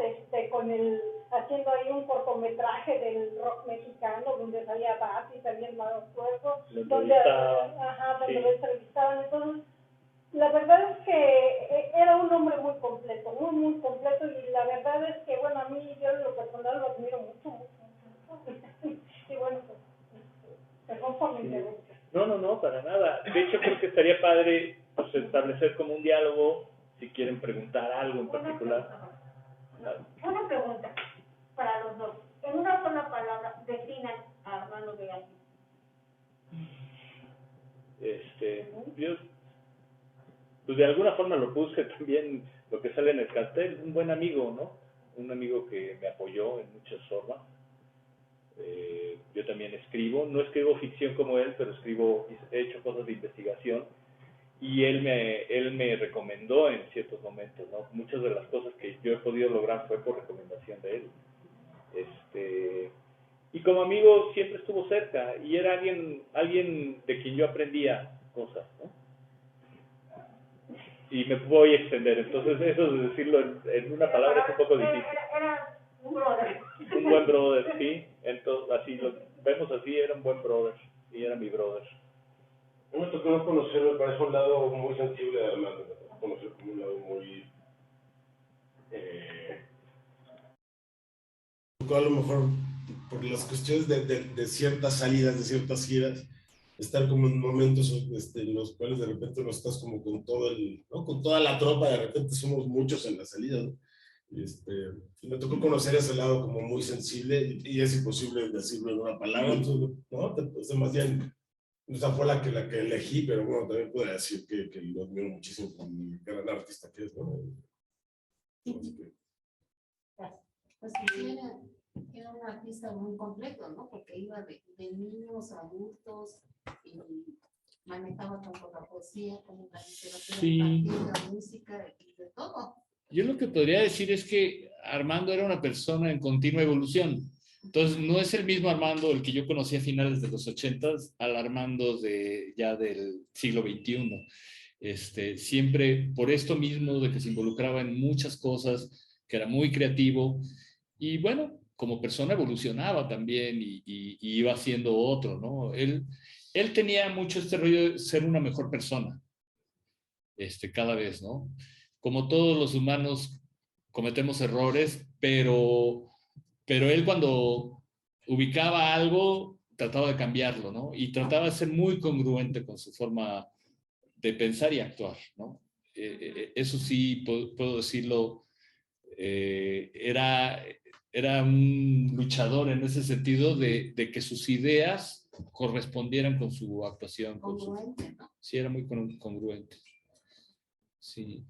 S2: haciendo ahí un cortometraje del rock mexicano, donde salía Bati, salía el Mago Cuervo, donde lo entrevistaban. Entonces, la verdad es que era un hombre muy completo, muy completo, y la verdad es que, bueno, a mí, yo en lo personal lo admiro mucho. Y bueno, pues, perdón por mi intervención.
S3: No, para nada. De hecho, creo que estaría padre pues, establecer como un diálogo, si quieren preguntar algo en particular.
S6: Una pregunta para los dos. En una sola palabra, definan a Armando Vega.
S3: Yo, pues de alguna forma lo puse también, lo que sale en el cartel, un buen amigo, ¿no? Un amigo que me apoyó en muchas formas. Yo también escribo, no escribo ficción como él, pero he hecho cosas de investigación, y él me recomendó en ciertos momentos, ¿no? Muchas de las cosas que yo he podido lograr fue por recomendación de él. Y como amigo siempre estuvo cerca, y era alguien de quien yo aprendía cosas, ¿no? y me voy a extender. Entonces, eso de decirlo en una palabra es un poco difícil.
S6: Era un brother.
S3: Un buen brother, sí. Entonces, así lo vemos así, era un buen brother. Y era mi brother.
S4: A mí me tocó conocer, me parece un lado muy sensible de Armando, me tocó conocer como un lado muy... a lo mejor por las cuestiones de ciertas salidas, de ciertas giras, estar como en momentos en los cuales de repente no estás como con todo el, ¿no? Con toda la tropa, de repente somos muchos en la salida, ¿no? Y me tocó conocer ese lado como muy sensible y es imposible decirlo en una palabra, entonces, ¿no? Es demasiado, esa fue la que elegí, pero bueno, también puedo decir que lo admiro muchísimo como el gran artista que es, ¿no? Así que,
S7: Pues sí, era un artista muy completo, ¿no? Porque iba de niños a adultos y manejaba tanto la poesía como la literatura
S8: Sí.
S7: infantil, la música y de todo.
S8: Yo lo que podría decir es que Armando era una persona en continua evolución. Entonces, no es el mismo Armando el que yo conocí a finales de los 80s al Armando ya del siglo XXI. Siempre por esto mismo de que se involucraba en muchas cosas, que era muy creativo y bueno, como persona evolucionaba también y iba siendo otro, ¿no? Él tenía mucho este rollo de ser una mejor persona, cada vez, ¿no? Como todos los humanos cometemos errores, pero él cuando ubicaba algo trataba de cambiarlo, ¿no? Y trataba de ser muy congruente con su forma de pensar y actuar, ¿no? Eso sí, puedo decirlo, era un luchador en ese sentido de que sus ideas correspondieran con su actuación.
S7: Congruente, ¿no?
S8: Sí, era muy congruente. Sí.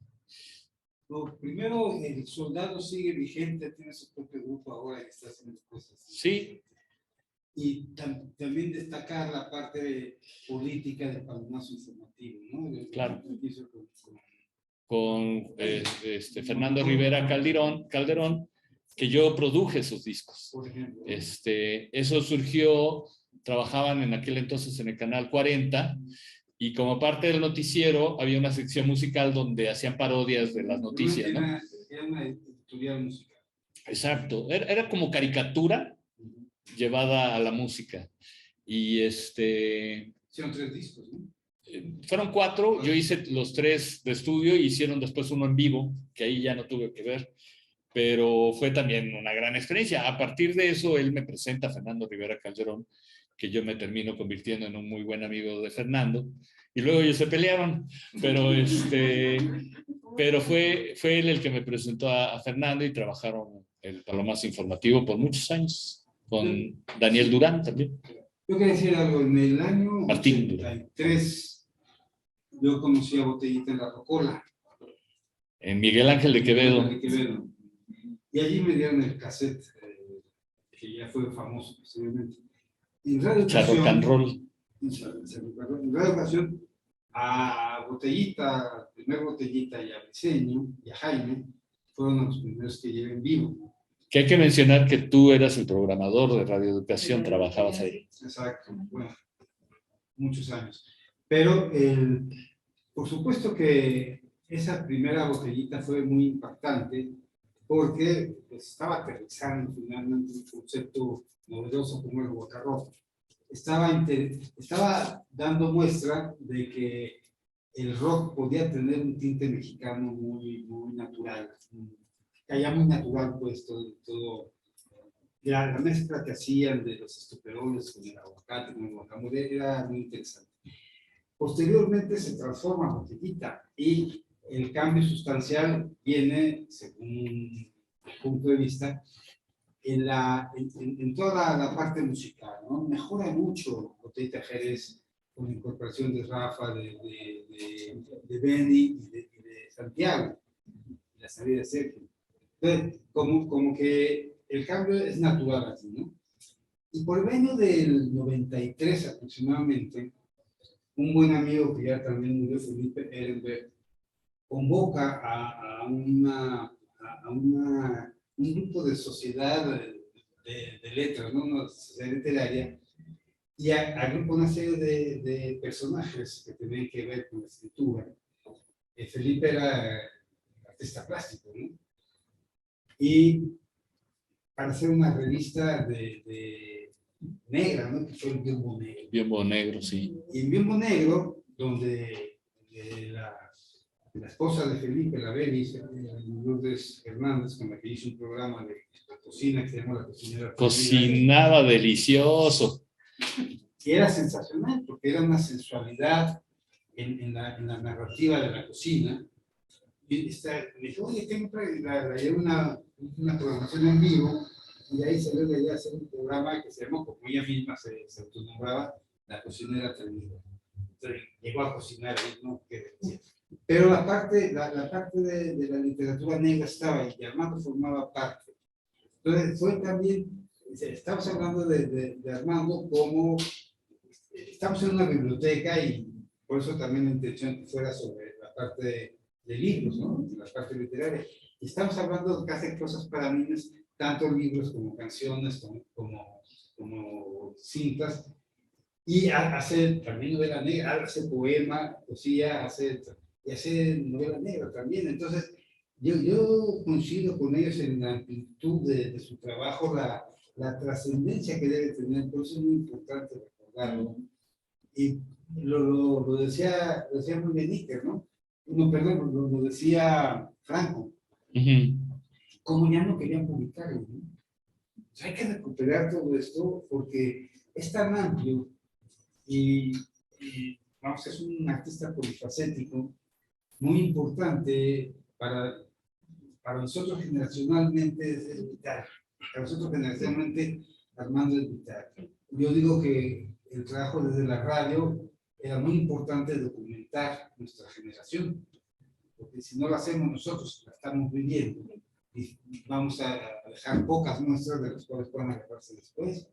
S9: No, primero, el soldado sigue vigente, tiene su propio grupo ahora y está haciendo cosas.
S8: Sí.
S9: Y también destacar la parte política del palomazo informativo, ¿no?
S8: Claro.
S9: Con
S8: Fernando Rivera Calderón, que yo produje sus discos.
S9: por ejemplo.
S8: Eso surgió, trabajaban en aquel entonces en el Canal 40, y como parte del noticiero había una sección musical donde hacían parodias de las noticias, ¿no?
S9: Era una editorial musical.
S8: Exacto, era como caricatura llevada a la música. Y
S9: Hicieron 3 discos, ¿no?
S8: Fueron 4, yo hice los 3 de estudio y hicieron después uno en vivo, que ahí ya no tuve que ver, pero fue también una gran experiencia. A partir de eso, él me presenta a Fernando Rivera Calderón, que yo me termino convirtiendo en un muy buen amigo de Fernando, y luego ellos se pelearon, pero fue él el que me presentó a Fernando y trabajaron el Palomazo Informativo por muchos años, con Daniel Durán también.
S9: Yo quería decir algo, en el año
S8: Martín
S9: 83, yo conocí a Botellita en La Rocola.
S8: En Miguel Ángel de Quevedo.
S9: Y allí me dieron el cassette, que ya fue famoso posteriormente. En Radio
S8: Charro and Roll.
S9: En Radio Educación, a Botellita, primer Botellita, y a Briceño, y a Jaime, fueron los primeros que llevé en vivo.
S8: Que hay que mencionar que tú eras el programador de Radio Educación, trabajabas ahí.
S9: Exacto, bueno, muchos años. Pero por supuesto que esa primera Botellita fue muy impactante porque pues, estaba aterrizando finalmente un concepto novedoso como el boca roja. Estaba dando muestra de que el rock podía tener un tinte mexicano muy, muy natural, caía muy natural pues todo la mezcla que hacían de los estoperoles con el aguacate, con el guacamole, era muy interesante. Posteriormente se transforma Botellita y el cambio sustancial viene, según mi punto de vista, en toda la parte musical, ¿no? Mejora mucho Botellita Jerez con la incorporación de Rafa, de Benny y de Santiago, y la salida de Sergio. Entonces, como que el cambio es natural así, ¿no? Y por el año del 93 aproximadamente, un buen amigo que ya también murió, Felipe Ehrenberg, convoca a un grupo de sociedad de letras, ¿no? Una sociedad literaria, y agrupa una serie de personajes que tenían que ver con la escritura. Felipe era artista plástico, ¿no? Y para hacer una revista de negra, ¿no? Que fue el Biombo Negro.
S8: Biombo Negro, sí.
S9: Y en Biombo Negro, donde la esposa de Felipe, la Belis, Lourdes Hernández, con la que hizo un programa de cocina que se llama La Cocinera.
S8: Cocinaba delicioso.
S9: Y era sensacional, porque era una sensualidad en la narrativa de la cocina. Y me dijo, oye, la llevé una programación en vivo, y ahí salió la idea de hacer un programa que se llamó, como ella misma se autonombraba, La Cocinera Atrevida. Entonces, llegó a cocinar ahí, ¿no? Pero la parte de la literatura negra estaba ahí, y Armando formaba parte. Entonces, fue también, estamos hablando de Armando como, estamos en una biblioteca, y por eso también la intención que fuera sobre la parte de libros, ¿no? La parte literaria. Y estamos hablando de que hace cosas para niños, tanto libros como canciones, como cintas, y hace también novela negra, hace poema, poesía, hace novela negra también. Entonces, yo coincido con ellos en la amplitud de su trabajo, la trascendencia que debe tener, por eso es muy importante recordarlo. Y lo decía muy bien Iker, ¿no? No, perdón, lo decía Franco. Como ya no querían publicarlo, ¿no? O sea, hay que recuperar todo esto porque es tan amplio y vamos, es un artista polifacético muy importante para nosotros generacionalmente, es vital. Para nosotros generacionalmente, Armando es vital. Yo digo que el trabajo desde la radio era muy importante documentar nuestra generación, porque si no lo hacemos nosotros, la estamos viviendo, y vamos a dejar pocas muestras de las cuales puedan agarrarse después.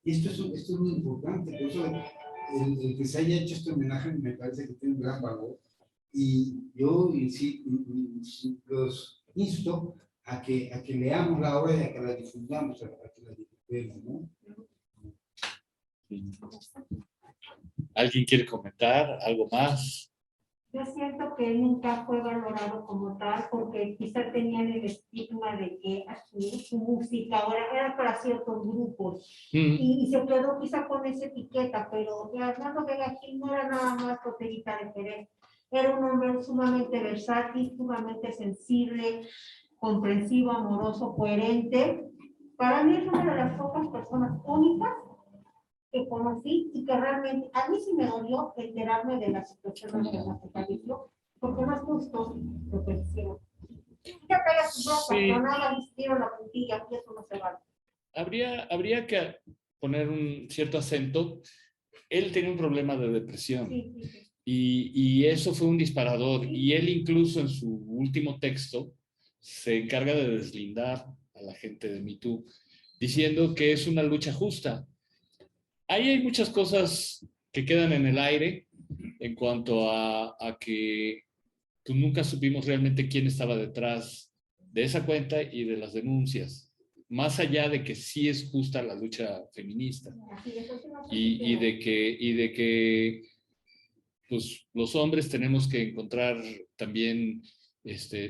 S9: Y esto es muy importante, por eso el que se haya hecho este homenaje me parece que tiene un gran valor, y yo los insto a que leamos la obra y a que la difundamos, a que la divulguemos, ¿no?
S8: ¿Alguien quiere comentar algo más?
S6: Yo siento que él nunca fue valorado como tal porque quizá tenían el estigma de que aquí su música ahora era para ciertos grupos y se quedó quizá con esa etiqueta, pero Armando Vega Gil no era nada más botellita de Jerez, era un hombre sumamente versátil, sumamente sensible, comprensivo, amoroso, coherente. Para mí es una de las pocas personas únicas que conocí y que realmente a mí sí me dolió enterarme de la situación de la que falleció, porque no es justo lo que hicieron. Ya calla sus rosas, pero nada vistieron la puntilla, y eso no se vale.
S8: Habría que poner un cierto acento. Él tenía un problema de depresión.
S6: Sí.
S8: Y eso fue un disparador. Y él incluso en su último texto se encarga de deslindar a la gente de Me Too, diciendo que es una lucha justa. Ahí hay muchas cosas que quedan en el aire en cuanto a que pues, nunca supimos realmente quién estaba detrás de esa cuenta y de las denuncias, más allá de que sí es justa la lucha feminista y de que pues, los hombres tenemos que encontrar también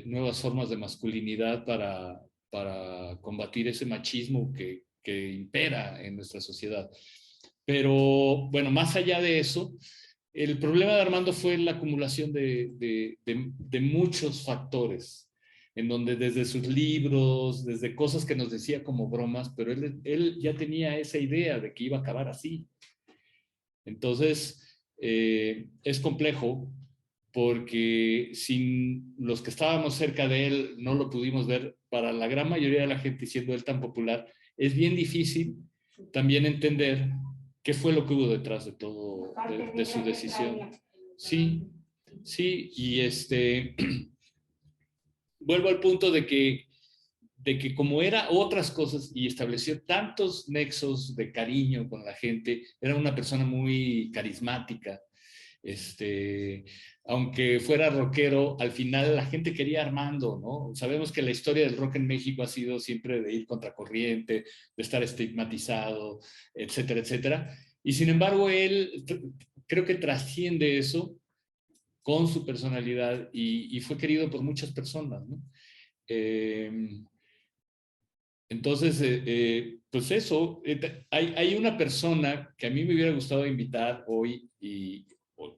S8: nuevas formas de masculinidad para combatir ese machismo que impera en nuestra sociedad. Pero bueno, más allá de eso, el problema de Armando fue la acumulación de muchos factores, en donde desde sus libros, desde cosas que nos decía como bromas, pero él ya tenía esa idea de que iba a acabar así. Entonces, es complejo porque sin los que estábamos cerca de él no lo pudimos ver. Para la gran mayoría de la gente, siendo él tan popular, es bien difícil también entender qué fue lo que hubo detrás de todo, de su decisión. Sí, y vuelvo al punto de que como era otras cosas y estableció tantos nexos de cariño con la gente, era una persona muy carismática. Aunque fuera rockero, al final la gente quería a Armando, ¿no? Sabemos que la historia del rock en México ha sido siempre de ir contracorriente, de estar estigmatizado, etcétera, etcétera. Y sin embargo, él creo que trasciende eso con su personalidad y fue querido por muchas personas, ¿no? Entonces, pues eso, hay una persona que a mí me hubiera gustado invitar hoy y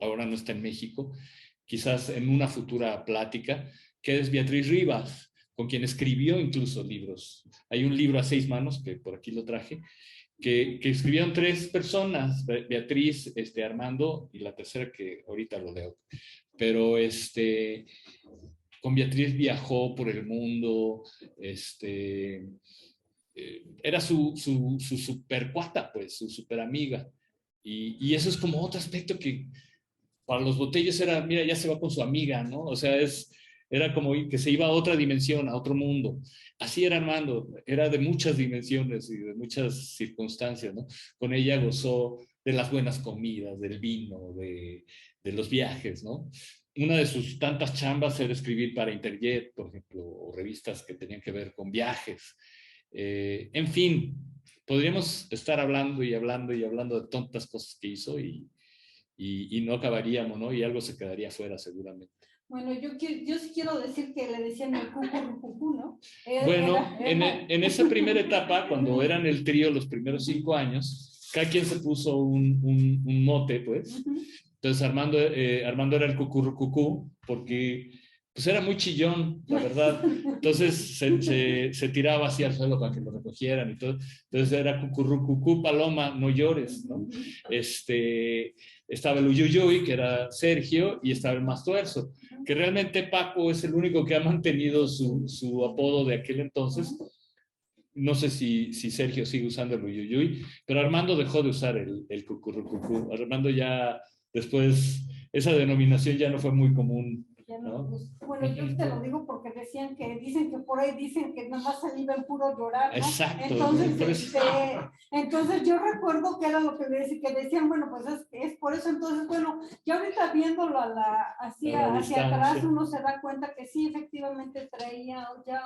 S8: ahora no está en México, quizás en una futura plática, que es Beatriz Rivas, con quien escribió incluso libros. Hay un libro a 6 manos, que por aquí lo traje, que escribieron 3 personas, Beatriz, Armando, y la tercera que ahorita lo leo. Pero con Beatriz viajó por el mundo, era su super cuata, pues, su super amiga. Y eso es como otro aspecto que para los Botellos era, mira, ya se va con su amiga, ¿no? O sea, era como que se iba a otra dimensión, a otro mundo. Así era Armando, era de muchas dimensiones y de muchas circunstancias, ¿no? Con ella gozó de las buenas comidas, del vino, de los viajes, ¿no? Una de sus tantas chambas era escribir para Interjet, por ejemplo, o revistas que tenían que ver con viajes. En fin, podríamos estar hablando y hablando y hablando de tantas cosas que hizo y no acabaríamos, ¿no? Y algo se quedaría fuera seguramente.
S2: Bueno, yo sí quiero decir que le decían el cucú, ¿no?
S8: Bueno, en esa primera etapa, cuando eran el trío los primeros 5 años, cada quien se puso un mote, pues. Entonces Armando era el cucurrucucú, porque pues era muy chillón, la verdad. Entonces se tiraba así al suelo para que lo recogieran y todo. Entonces era cucurrucucú, paloma, no llores, ¿no? Estaba el Uyuyuy, que era Sergio, y estaba el Mastuerzo, que realmente Paco es el único que ha mantenido su apodo de aquel entonces. No sé si Sergio sigue usando el Uyuyuy, pero Armando dejó de usar el cucurrucucú. Armando ya después, esa denominación ya no fue muy común. ¿No?
S2: Bueno, yo te lo digo porque dicen que por ahí dicen que nada más se iba en puro llorar, ¿no?
S8: Exacto.
S2: Entonces yo recuerdo que era lo que decían, bueno, pues es por eso. Entonces, bueno, ya ahorita viéndolo hacia atrás, uno se da cuenta que sí, efectivamente traía ya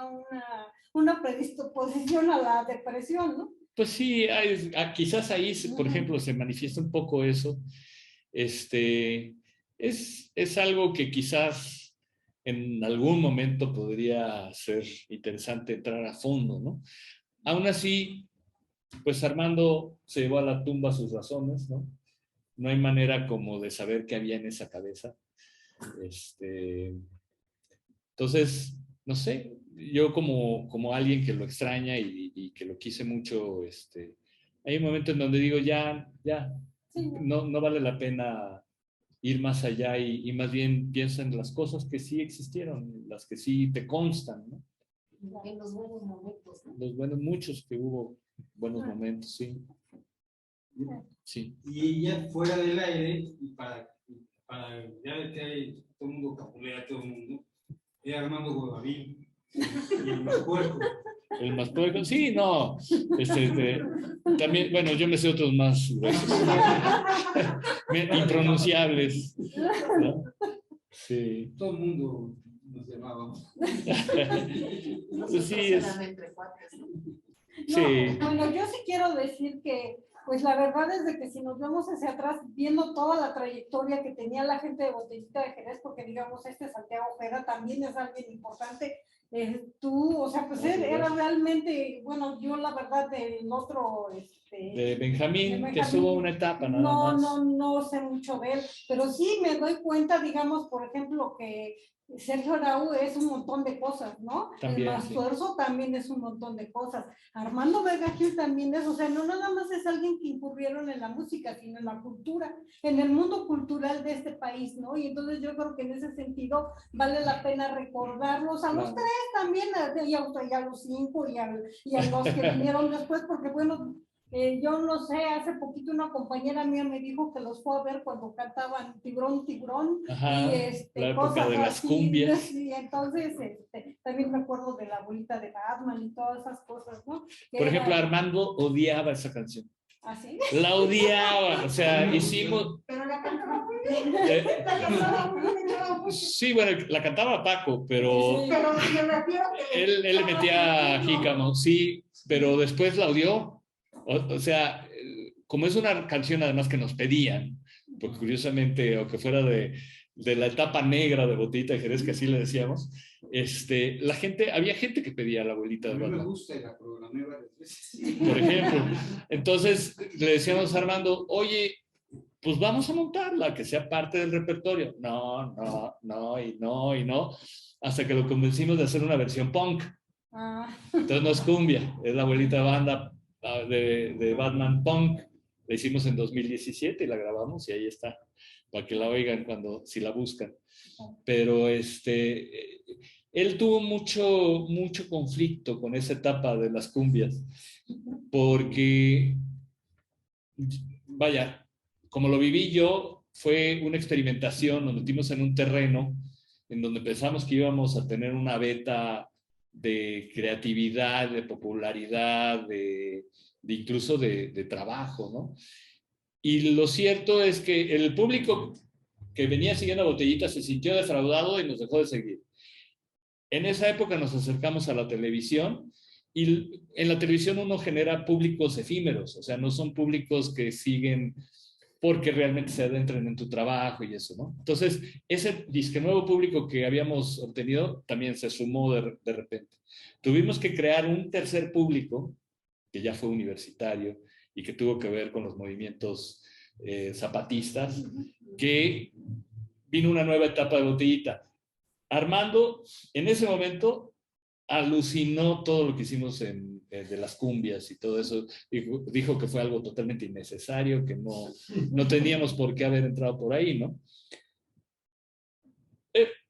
S2: una predisposición a la depresión, ¿no?
S8: Pues sí, quizás ahí, por ejemplo, se manifiesta un poco eso. Es algo que quizás en algún momento podría ser interesante entrar a fondo, ¿no? Aún así, pues Armando se llevó a la tumba sus razones, ¿no? No hay manera como de saber qué había en esa cabeza. Entonces, no sé, yo como alguien que lo extraña y que lo quise mucho, hay un momento en donde digo, ya, no vale la pena ir más allá y más bien piensa en las cosas que sí existieron, las que sí te constan, ¿no?
S7: En los buenos momentos, ¿no?
S8: Los buenos, muchos que hubo buenos momentos, sí. Sí.
S9: Y ya fuera del aire, y para ya que hay todo el mundo capulea, todo el mundo, era Armando Guadavín, y el más puerco.
S8: El más puerco, sí, no. También, bueno, yo me sé otros más gruesos, impronunciables, ¿no? Sí.
S9: Todo el mundo nos llamábamos.
S8: Pues sí, es.
S2: Sí. Bueno, yo sí quiero decir que, pues la verdad es de que si nos vemos hacia atrás, viendo toda la trayectoria que tenía la gente de Botellita de Jerez, porque digamos, Santiago Ojeda también es alguien importante, o sea, pues él era realmente, bueno, yo la verdad del otro,
S8: de Benjamín, que estuvo una etapa nada más.
S2: No sé mucho de él, pero sí me doy cuenta, digamos, por ejemplo, que Sergio Arau es un montón de cosas, ¿no?
S8: También,
S2: el Mastuerzo también es un montón de cosas. Armando Vega Gil también es, o sea, no nada más es alguien que incurrieron en la música, sino en la cultura, en el mundo cultural de este país, ¿no? Y entonces yo creo que en ese sentido vale la pena recordarlos a los 3 también, y a los 5 y a los que vinieron después, porque bueno, yo no sé, hace poquito una compañera mía me dijo que los fue a ver cuando cantaban Tiburón, Tiburón.
S8: Ajá,
S2: y
S8: la época de las cumbias.
S2: Y entonces, también me acuerdo de la abuelita de Batman y todas esas cosas, ¿no?
S8: Por ejemplo, Armando odiaba esa canción.
S2: ¿Ah, sí?
S8: La odiaba, o sea, hicimos...
S6: Pero la cantaba muy bien.
S8: Sí, bueno, la cantaba Paco, pero...
S6: Sí, pero me refiero que...
S8: Él le metía jícamo, sí, pero después la odió. O sea, como es una canción además que nos pedían, porque curiosamente, aunque fuera de de la etapa negra de Botellita de Jerez, que así le decíamos, había gente que pedía a la abuelita
S9: A
S8: de
S9: mí me
S8: Batman,
S9: gusta y la programé varias veces.
S8: por ejemplo. Entonces le decíamos a Armando, oye, pues vamos a montarla, que sea parte del repertorio. No, no, no, y no, y no, hasta que lo convencimos de hacer una versión punk. Entonces no es cumbia, es la abuelita banda de Batman Punk. La hicimos en 2017 y la grabamos y ahí está, para que la oigan si la buscan. Pero él tuvo mucho conflicto con esa etapa de las cumbias, porque, vaya, como lo viví yo, fue una experimentación, nos metimos en un terreno en donde pensamos que íbamos a tener una beta de creatividad, de popularidad, incluso de trabajo, ¿no? Y lo cierto es que el público que venía siguiendo a Botellita se sintió defraudado y nos dejó de seguir. En esa época nos acercamos a la televisión y en la televisión uno genera públicos efímeros, o sea, no son públicos que siguen porque realmente se adentren en tu trabajo y eso, ¿no? Entonces, ese disque nuevo público que habíamos obtenido también se sumó de repente. Tuvimos que crear un tercer público, que ya fue universitario y que tuvo que ver con los movimientos zapatistas, que vino una nueva etapa de Botellita. Armando, en ese momento, alucinó todo lo que hicimos de las cumbias y todo eso. Dijo que fue algo totalmente innecesario, que no teníamos por qué haber entrado por ahí, ¿no?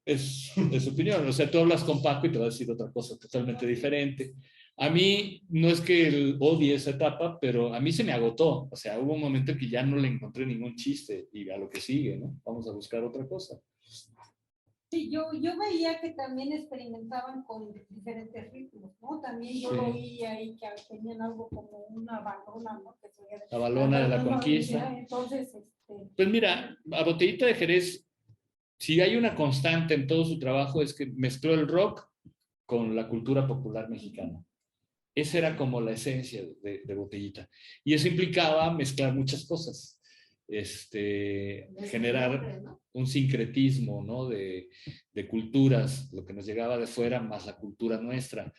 S8: Es su opinión. O sea, tú hablas con Paco y te va a decir otra cosa totalmente diferente. A mí no es que odie esa etapa, pero a mí se me agotó. O sea, hubo un momento en que ya no le encontré ningún chiste y a lo que sigue, ¿no? Vamos a buscar otra cosa.
S6: Sí, yo veía que también experimentaban con diferentes ritmos, ¿no? También yo lo oí ahí que tenían algo como una balona, ¿no?
S8: La balona de la conquista.
S6: Entonces,
S8: Pues mira, a Botellita de Jerez, si hay una constante en todo su trabajo es que mezcló el rock con la cultura popular mexicana. Esa era como la esencia de Botellita. Y eso implicaba mezclar muchas cosas. Generar un sincretismo, ¿no? de culturas, lo que nos llegaba de fuera más la cultura nuestra.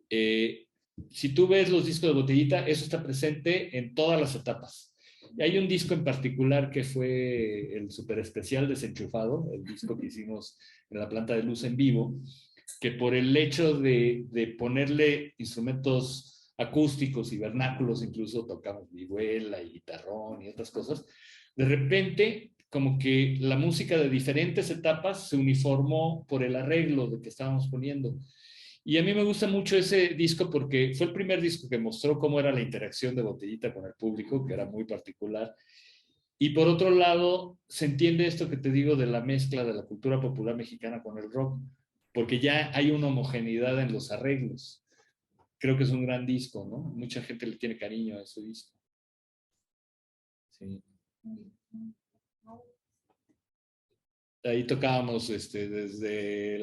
S8: Si tú ves los discos de Botellita, eso está presente en todas las etapas. Y hay un disco en particular que fue el super especial Desenchufado, el disco que hicimos en la planta de luz en vivo, que por el hecho de ponerle instrumentos acústicos y vernáculos, incluso tocamos vihuela y guitarrón y otras cosas, de repente como que la música de diferentes etapas se uniformó por el arreglo de que estábamos poniendo. Y a mí me gusta mucho ese disco porque fue el primer disco que mostró cómo era la interacción de Botellita con el público, que era muy particular. Y por otro lado, se entiende esto que te digo de la mezcla de la cultura popular mexicana con el rock, porque ya hay una homogeneidad en los arreglos. Creo que es un gran disco, ¿no? Mucha gente le tiene cariño a ese disco. Sí. Ahí tocábamos desde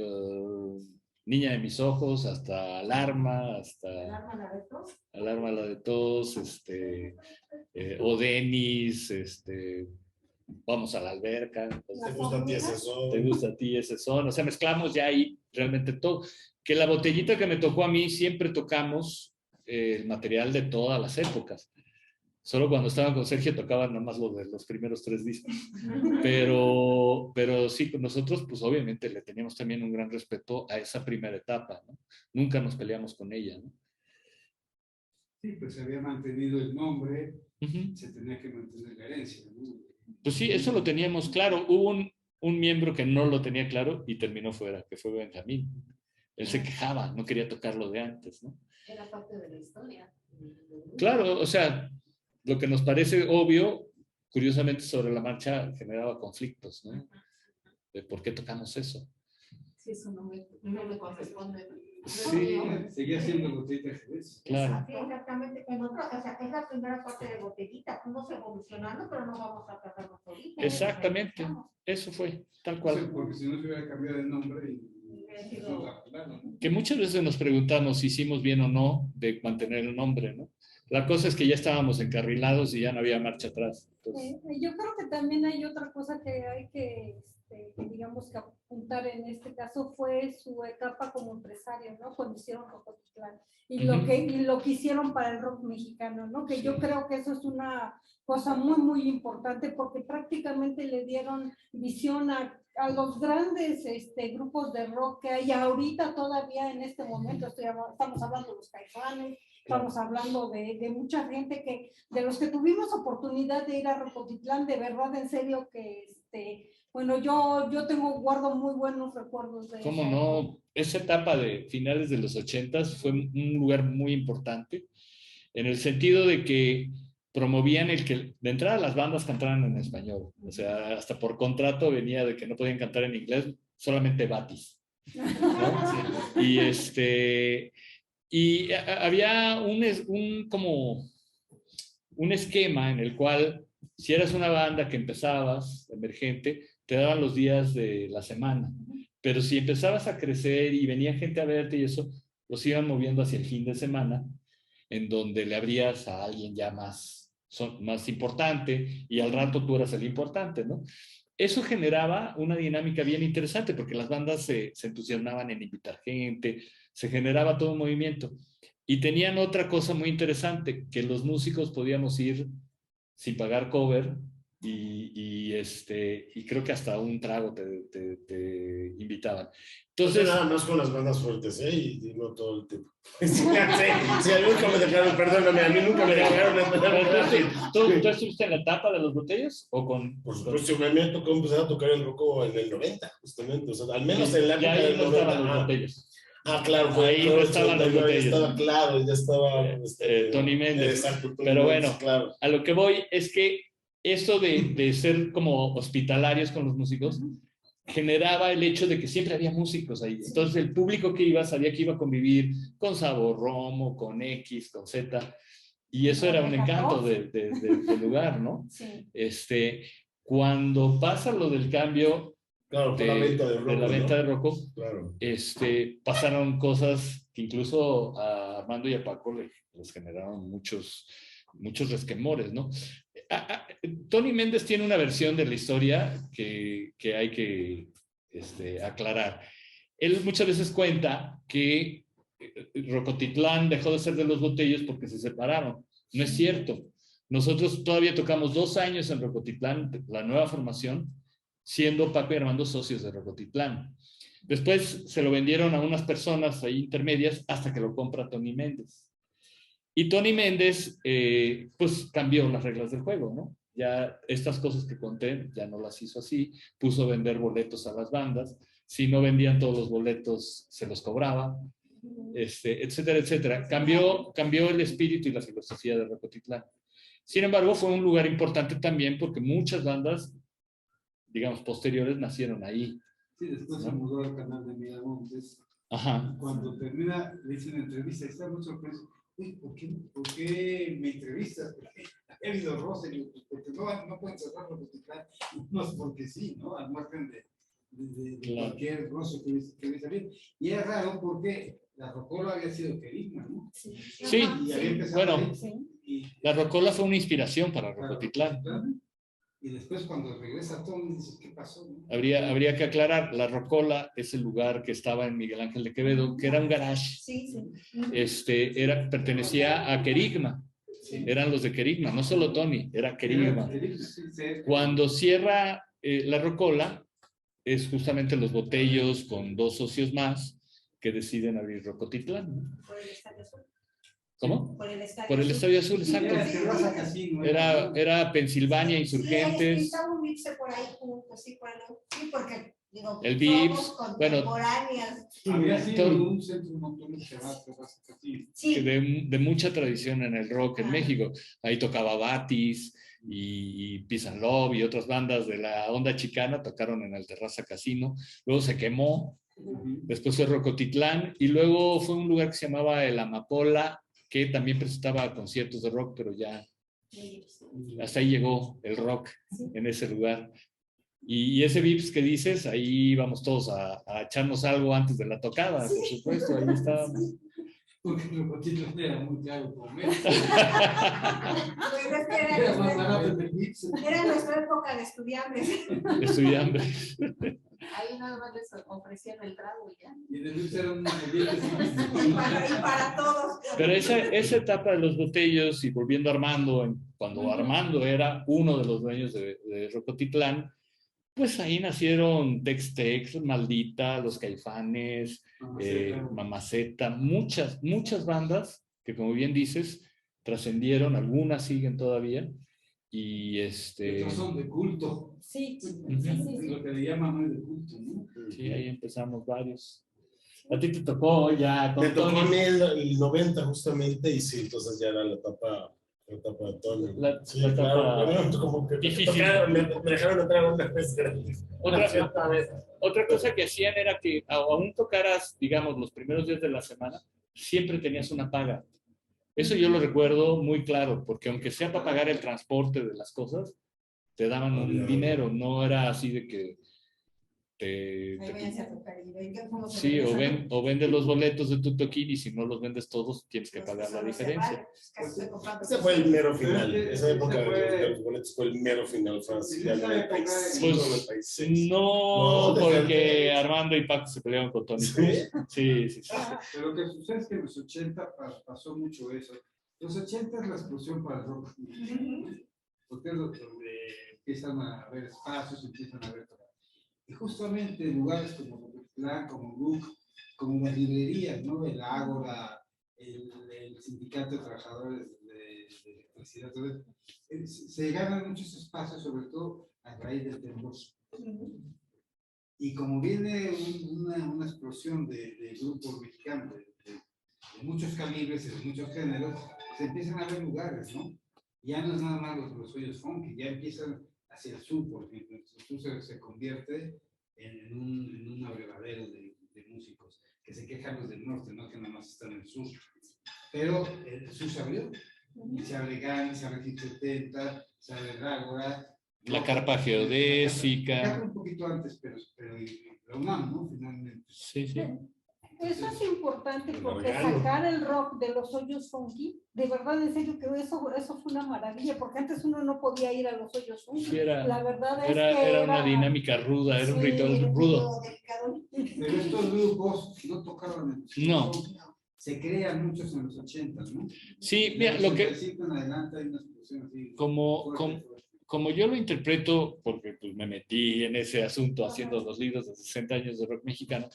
S8: Niña de mis ojos hasta Alarma, hasta Alarma la de todos, o Denis, Vamos a la alberca.
S4: ¿Te gusta a ti ese son?
S8: ¿Te gusta a ti ese son? O sea, mezclamos ya ahí realmente todo. Que la botellita que me tocó a mí, siempre tocamos el material de todas las épocas. Solo cuando estaban con Sergio tocaban nada más lo de los primeros 3 discos. Pero sí, nosotros pues obviamente le teníamos también un gran respeto a esa primera etapa, ¿no? Nunca nos peleamos con ella, ¿no?
S9: Sí, pues se había mantenido el nombre, se tenía que mantener la herencia, ¿no?
S8: Pues sí, eso lo teníamos claro. Hubo un miembro que no lo tenía claro y terminó fuera, que fue Benjamín. Él se quejaba, no quería tocar lo de antes, ¿no?
S7: Era parte de la historia.
S8: Claro, o sea, lo que nos parece obvio, curiosamente sobre la marcha generaba conflictos, ¿no? De por qué tocamos eso.
S7: Sí, eso no me corresponde, ¿no?
S8: Sí,
S9: seguía siendo Botellita Jerez.
S8: claro.
S6: Sí, exactamente. En otra, o sea, es la primera parte de Botellita. Fuimos evolucionando, pero no vamos a tratarnos ahorita.
S8: Exactamente, eso fue, tal cual.
S9: Sí, porque si no se hubiera cambiado el nombre
S8: Que muchas veces nos preguntamos si hicimos bien o no de mantener el nombre, ¿no? La cosa es que ya estábamos encarrilados y ya no había marcha atrás. Entonces,
S2: Yo creo que también hay otra cosa que hay que digamos que apuntar en este caso fue su etapa como empresario, ¿no? Cuando hicieron Rocotitlán y lo que hicieron para el rock mexicano, ¿no? Que yo creo que eso es una cosa muy, muy importante porque prácticamente le dieron visión a los grandes grupos de rock que hay ahorita todavía en este momento. Estamos hablando de los Caifanes, estamos hablando de mucha gente de los que tuvimos oportunidad de ir a Rocotitlán, de verdad, en serio, que bueno, yo guardo muy buenos recuerdos de
S8: ¿cómo
S2: eso.
S8: no? Esa etapa de finales de los 80s fue un lugar muy importante, en el sentido de que promovían el que de entrada las bandas cantaran en español. O sea, hasta por contrato venía de que no podían cantar en inglés, solamente Batis, ¿no? Y había como un esquema en el cual, si eras una banda que empezabas, emergente, te daban los días de la semana. Pero si empezabas a crecer y venía gente a verte y eso, los iban moviendo hacia el fin de semana, en donde le abrías a alguien ya más importante y al rato tú eras el importante, ¿no? Eso generaba una dinámica bien interesante porque las bandas se entusiasmaban en invitar gente, se generaba todo un movimiento. Y tenían otra cosa muy interesante, que los músicos podíamos ir sin pagar cover y creo que hasta un trago te invitaban. Entonces,
S4: nada más con las bandas fuertes, y no todo el tiempo. Sí, a mí nunca me dejaron, perdóname, a mí nunca me dejaron.
S8: ¿Tú estuviste en la etapa de los botellos? ¿O
S4: Por supuesto, me tocó empezar a tocar el rock en el 90, justamente, o sea, al menos en la época
S8: del
S4: 90.
S8: Estaban los botellos.
S4: Claro, fue
S8: ahí no estaban los botellos.
S4: Estaba claro, ya estaba
S8: Tony Méndez.
S4: Exacto, Tony
S8: Pero
S4: Méndez,
S8: bueno,
S4: claro.
S8: A lo que voy es que eso de ser como hospitalarios con los músicos generaba el hecho de que siempre había músicos ahí. Entonces el público que iba sabía que iba a convivir con Sabor Romo, con X, con Z, y eso era un encanto del lugar, ¿no?
S2: Sí.
S8: Cuando pasa lo del cambio
S4: Claro,
S8: de la venta de Rocco,
S4: claro.
S8: pasaron cosas que incluso a Armando y a Paco les generaron muchos resquemores, ¿no? Tony Méndez tiene una versión de la historia que hay que aclarar. Él muchas veces cuenta que Rocotitlán dejó de ser de los Botellos porque se separaron. No es cierto. Nosotros todavía tocamos 2 años en Rocotitlán, la nueva formación, siendo Paco y Armando socios de Rocotitlán. Después se lo vendieron a unas personas ahí intermedias hasta que lo compra Tony Méndez. Y Tony Méndez, pues cambió las reglas del juego, ¿no? Ya estas cosas que conté, ya no las hizo así, puso a vender boletos a las bandas, si no vendían todos los boletos, se los cobraba, etcétera, etcétera. Cambió el espíritu y la filosofía de Rocotitlán. Sin embargo, fue un lugar importante también porque muchas bandas, digamos, posteriores nacieron ahí.
S9: Sí, después se mudó al canal de Miramontes.
S8: Ajá.
S9: Cuando termina, le hice una entrevista, está muy sorpreso. ¿Por qué me entrevistas? Porque ha habido roce, porque no pueden cerrar Rocotitlán. No es porque sí, ¿no? Al margen de
S8: claro.
S9: Cualquier roce que hubiese habido. Y es raro porque la Rocola había sido Querigma, ¿no?
S8: Sí,
S9: bueno,
S8: la Rocola fue una inspiración para Rocotitlán.
S9: Y después cuando regresa Tony, dices, ¿qué pasó?
S8: Habría que aclarar, la Rocola es el lugar que estaba en Miguel Ángel de Quevedo, que era un garage. Pertenecía a Querigma. Eran los de Querigma, no solo Tony, era Querigma. Cuando cierra la Rocola, es justamente los Botellos con 2 socios más que deciden abrir Rocotitlán, ¿no? ¿Cómo? Por el Estadio Azul, exacto. Era Pensilvania, Insurgentes.
S6: Estaba un Vips por ahí junto, sí, porque digo,
S8: el Vips, bueno,
S9: un centro nocturno
S8: de mucha tradición en el rock en México. Ahí tocaba Batis y Peace and Love y otras bandas de la onda chicana tocaron en el Terraza Casino. Luego se quemó, después fue Rocotitlán y luego fue un lugar que se llamaba El Amapola, que también presentaba conciertos de rock, pero ya hasta ahí llegó el rock en ese lugar. Y ese Vips que dices, ahí íbamos todos a echarnos algo antes de la tocada, por supuesto, ahí estábamos.
S9: porque el Rocotitlán era muy caro comer.
S6: Pues es que
S9: Era más barato que el Gibson.
S6: era nuestra época de estudiantes.
S8: Estudiantes.
S7: Ahí nada más les ofrecían el trago y ya.
S9: Y en el Gibson eran unos ambientes
S6: Y para todos.
S8: Pero esa etapa de los botellos, y volviendo a Armando, cuando Armando era uno de los dueños de Rocotitlán, pues ahí nacieron Tex-Tex, Maldita, Los Caifanes, Mamaceta, muchas bandas que, como bien dices, trascendieron, algunas siguen todavía, y
S9: otros son de culto.
S2: Sí,
S9: Es lo que le llaman hoy de culto, ¿no?
S8: sí, ahí empezamos varios. A ti te tocó ya con
S10: Me tocó a
S8: Tony.
S10: mí el 90 justamente, y sí, entonces ya era la etapa de Tony. Sí,
S8: la etapa
S10: claro, bueno, como que
S8: difícil.
S10: me dejaron entrar una vez gratis.
S8: Otra cosa que hacían era que aún tocaras, digamos, los primeros días de la semana, siempre tenías una paga. Eso yo lo recuerdo muy claro, porque aunque sea para pagar el transporte de las cosas, te daban un dinero, no era así de que
S6: Ahí vayan a tocar y ven que cómo se
S8: sí,
S6: regresa.
S8: o vendes los boletos de tu toquín y si no los vendes todos, tienes que
S6: Los
S8: pagar la
S6: solo se
S8: diferencia.
S6: van, pues, casi estoy comprando
S10: Ese fue el mero final.
S9: Ese
S10: Esa época
S9: fue-
S10: de los boletos fue el mero final. Fue así, ya 95,
S8: Pues,
S10: 96.
S8: No,
S10: desde
S8: porque
S10: antes.
S8: Armando y Paco se pelearon con Tony
S10: ¿Sí?
S8: Cruz. Sí.
S9: Pero lo que sucede es que en los 80 pasó mucho eso. Los 80 es la explosión para el rock. Porque es donde empiezan a haber espacios, empiezan a haber... Y justamente en lugares como Rocotitlán, como Brook, como las librerías, ¿no? El Ágora, el Sindicato de Trabajadores de Electricidad, entonces, se ganan muchos espacios, sobre todo a raíz del temblor. Y como viene una explosión de grupos mexicanos de muchos calibres y de muchos géneros, se empiezan a ver lugares, ¿no? Ya no es nada más los hoyos funky, ya empiezan hacia el sur, por ejemplo. El sur se convierte en un abrevadero de músicos que se quejan los del norte, ¿no? Que nada más están en el sur. Pero el sur se abrió. Y se abre GAN, se abre Hit 70, se abre Rágora.
S8: La carpa geodésica.
S9: Un poquito antes, pero la UNAM, ¿no? Finalmente.
S8: Sí.
S2: Eso es importante porque
S10: Organo.
S2: sacar el rock de los hoyos funky, de verdad, en serio, que eso fue una maravilla, porque antes uno no podía ir a los hoyos funky.
S8: Sí,
S2: La verdad es que
S8: era una dinámica ruda, era un ritual rudo.
S9: Pero estos grupos no tocaban en los
S8: No.
S9: Se crean muchos en los 80, ¿no?
S8: Sí, mira, lo que,
S9: 85 en adelante hay una explosión así.
S8: como
S9: fuerte.
S8: yo lo interpreto, porque pues, me metí en ese asunto haciendo los libros de 60 años de rock mexicano,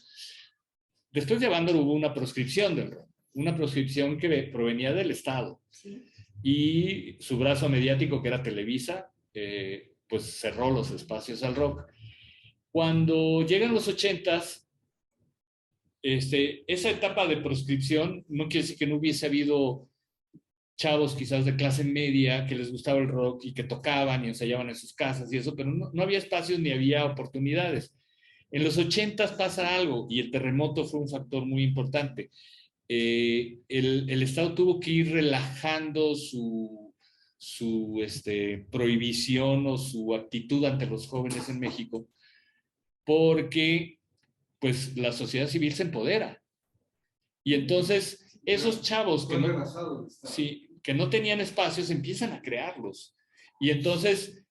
S8: después de Bándaro hubo una proscripción del rock, una proscripción que provenía del Estado. Y su brazo mediático, que era Televisa, pues cerró los espacios al rock. Cuando llegan los 80s, esa etapa de proscripción no quiere decir que no hubiese habido chavos quizás de clase media que les gustaba el rock y que tocaban y ensayaban en sus casas y eso, pero no había espacios ni había oportunidades. En los 80s pasa algo y el terremoto fue un factor muy importante. El Estado tuvo que ir relajando su prohibición o su actitud ante los jóvenes en México porque pues la sociedad civil se empodera. Y entonces esos chavos que no tenían espacios empiezan a crearlos. Y entonces,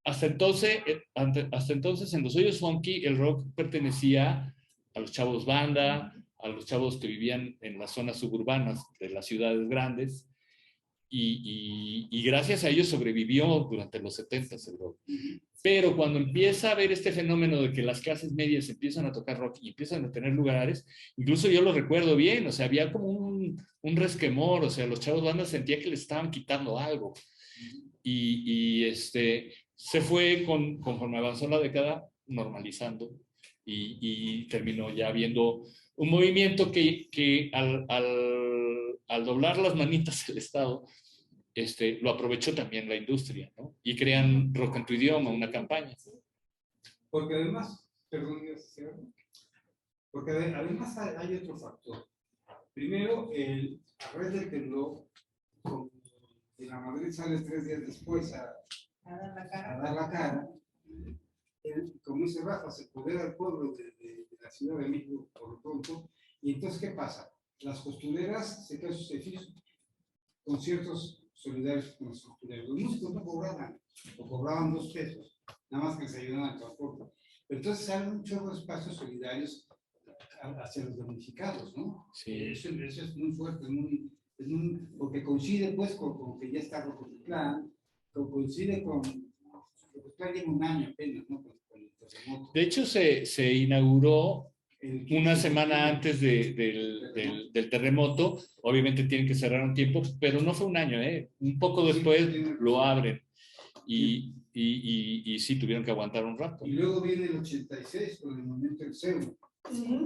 S8: hasta entonces en los hoyos funky el rock pertenecía a los chavos banda, a los chavos que vivían en las zonas suburbanas de las ciudades grandes. Y gracias a ellos sobrevivió durante los 70s el rock. Pero cuando empieza a haber este fenómeno de que las clases medias empiezan a tocar rock y empiezan a tener lugares, incluso yo lo recuerdo bien, o sea, había como un resquemor, o sea, los chavos bandas sentía que les estaban quitando algo. Y se fue conforme avanzó la década normalizando y terminó ya habiendo un movimiento que al doblar las manitas el Estado, lo aprovechó también la industria, ¿no? Y crean Rock en tu idioma, una campaña.
S9: Porque además, perdón, porque además hay otro factor. Primero, a raíz del temblor, de la Madrid sale 3 días después a dar la cara. Como dice Rafa, se apodera el pueblo de la Ciudad de México por lo pronto. Y entonces, ¿qué pasa? las costureras se quedaron sus edificios, conciertos solidarios con los costureros. Los músicos no cobraban, o cobraban 2 pesos, nada más que se ayudaban al transporte. Pero entonces salen muchos espacios solidarios hacia los damnificados, ¿no?
S8: Sí.
S9: Eso es muy fuerte, porque coincide pues con que ya está Rocotitlán, coincide con Rocotitlán lleva un año apenas, ¿no? Con el terremoto.
S8: De hecho, se inauguró una semana antes del terremoto. Obviamente tienen que cerrar un tiempo, pero no fue un año, ¿eh? Un poco después lo abren. Y sí, tuvieron que aguantar un rato.
S9: Y luego viene el 86 con el movimiento del CEU.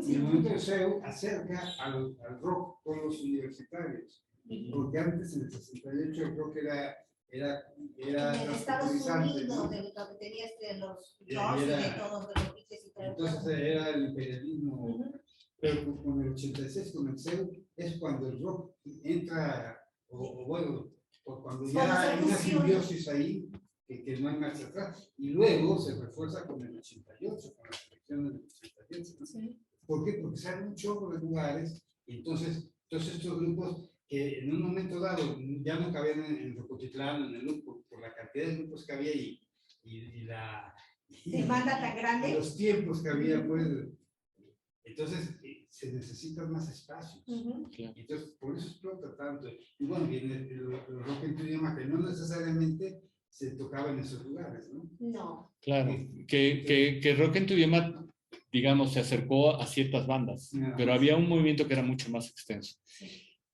S9: Y el movimiento del CEU acerca al rock con los universitarios. Porque antes, en el 68, el rock era
S7: En Estados Unidos,
S9: ¿no?
S7: de lo que tenías de los George y de todos los Beatles y todo.
S9: Entonces era el imperialismo. Pero con el 86, con el CEU, es cuando el rock entra, o bueno, cuando ya hay una simbiosis ahí, que no hay marcha atrás. Y luego se refuerza con el 88, con las elecciones del 88. ¿No? Sí. ¿Por qué? Porque salen un chorro de lugares, y entonces todos estos grupos que en un momento dado ya no cabían en Rocotitlán, en el grupo, por la cantidad de grupos que había y la
S6: demanda tan grande.
S9: Los tiempos que había, pues. Entonces, se necesitan más espacios. Entonces, por eso explota tanto. Y bueno, viene el rock en tu idioma, que no necesariamente se tocaba en esos lugares, ¿no?
S7: No.
S8: Claro, que rock en tu idioma, digamos, se acercó a ciertas bandas, pero había un movimiento que era mucho más extenso.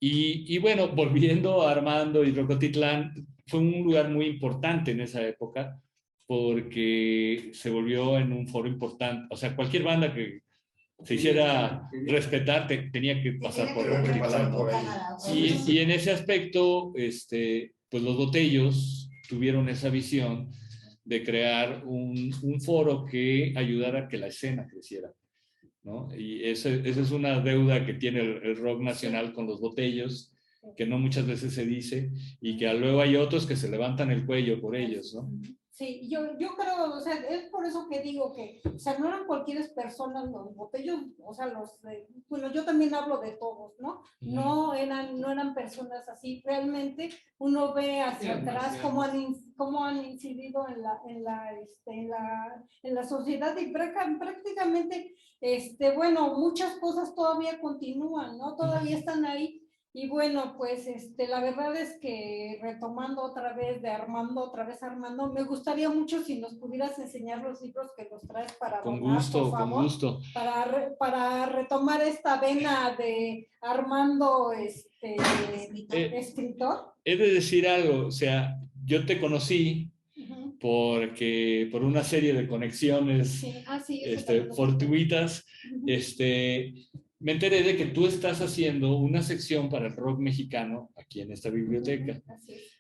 S8: Y bueno, volviendo a Armando y Rocotitlán, fue un lugar muy importante en esa época, porque se volvió en un foro importante. O sea, cualquier banda que se hiciera respetar tenía que pasar por Rocotitlán, ¿no? Y en ese aspecto, pues los botellos tuvieron esa visión de crear un foro que ayudara a que la escena creciera, ¿no? Y esa es una deuda que tiene el rock nacional con los botellos, que no muchas veces se dice, y que luego hay otros que se levantan el cuello por ellos, ¿no?
S2: Sí, yo creo, o sea, es por eso que digo que, o sea, no eran cualquier personas los botellos, o sea, bueno, yo también hablo de todos, ¿no? No eran personas así, realmente uno ve hacia atrás cómo han incidido en la sociedad y prácticamente, bueno, muchas cosas todavía continúan, ¿no? Todavía están ahí. Y bueno, pues la verdad es que retomando otra vez de Armando, me gustaría mucho si nos pudieras enseñar los libros que nos traes para
S8: con
S2: donar,
S8: gusto,
S2: por favor,
S8: con gusto.
S2: Para retomar esta vena de Armando, escritor.
S8: He de decir algo, o sea, yo te conocí porque por una serie de conexiones fortuitas, me enteré de que tú estás haciendo una sección para el rock mexicano aquí en esta biblioteca.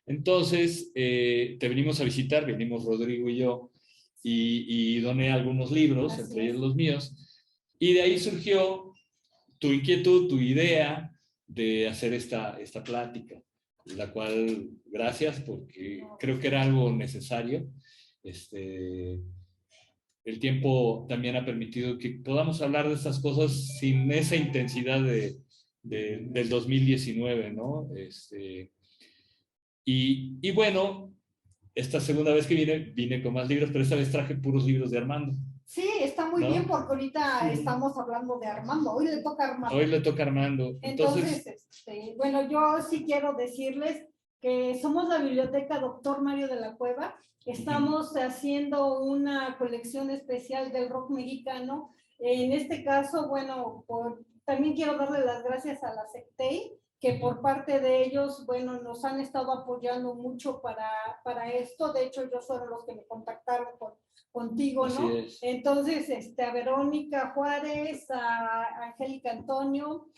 S8: Entonces, te venimos a visitar, venimos Rodrigo y yo, y doné algunos libros, entre ellos los míos, y de ahí surgió tu inquietud, tu idea de hacer esta plática, la cual, gracias, porque creo que era algo necesario. El tiempo también ha permitido que podamos hablar de estas cosas sin esa intensidad del 2019, ¿no? Y bueno, esta segunda vez que vine con más libros, pero esta vez traje puros libros de Armando.
S2: Sí, está muy bien porque ahorita estamos hablando de Armando. Hoy le toca a Armando.
S8: Hoy le toca a Armando.
S2: Entonces, bueno, yo sí quiero decirles que somos la Biblioteca Doctor Mario de la Cueva. Estamos haciendo una colección especial del rock mexicano. En este caso, bueno, también quiero darle las gracias a la SECTEI, que por parte de ellos, bueno, nos han estado apoyando mucho para esto. De hecho, ellos fueron los que me contactaron contigo, ¿no? Entonces, a Verónica Juárez, a Angélica Antonio,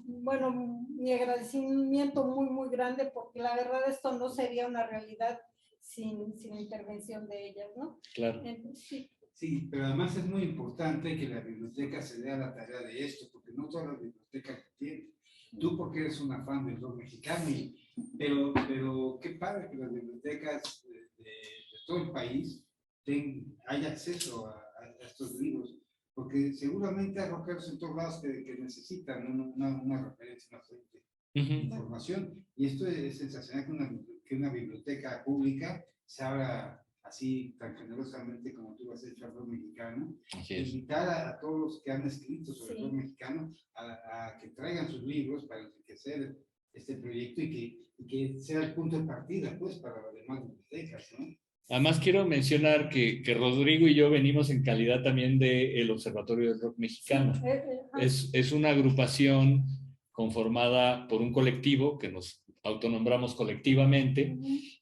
S2: bueno, mi agradecimiento muy, muy grande, porque la verdad esto no sería una realidad sin intervención de ellas, ¿no?
S8: Claro.
S9: Sí, pero además es muy importante que la biblioteca se dé a la tarea de esto, porque no todas las bibliotecas lo tienen. Tú porque eres una fan del rock mexicano, pero qué padre que las bibliotecas de todo el país haya acceso a estos libros, porque seguramente hay rockeros en todos lados que necesitan una referencia, una fuente de información, y esto es sensacional que una biblioteca pública se abra así tan generosamente como tú has hecho al rock mexicano, invitar a todos los que han escrito sobre el rock mexicano a que traigan sus libros para enriquecer este proyecto y que sea el punto de partida, pues, para las demás bibliotecas, ¿no?
S8: Además, quiero mencionar que Rodrigo y yo venimos en calidad también del Observatorio del Rock Mexicano. Es una agrupación conformada por un colectivo que nos autonombramos colectivamente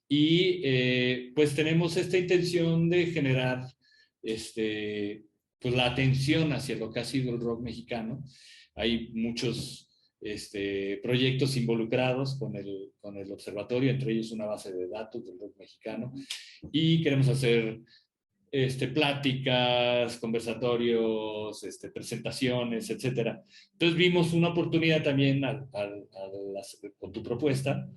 S8: y pues tenemos esta intención de generar pues la atención hacia lo que ha sido el rock mexicano. Hay muchos proyectos involucrados con el observatorio, entre ellos una base de datos del rock mexicano, y queremos hacer pláticas, conversatorios, presentaciones, etcétera. Entonces vimos una oportunidad también con tu propuesta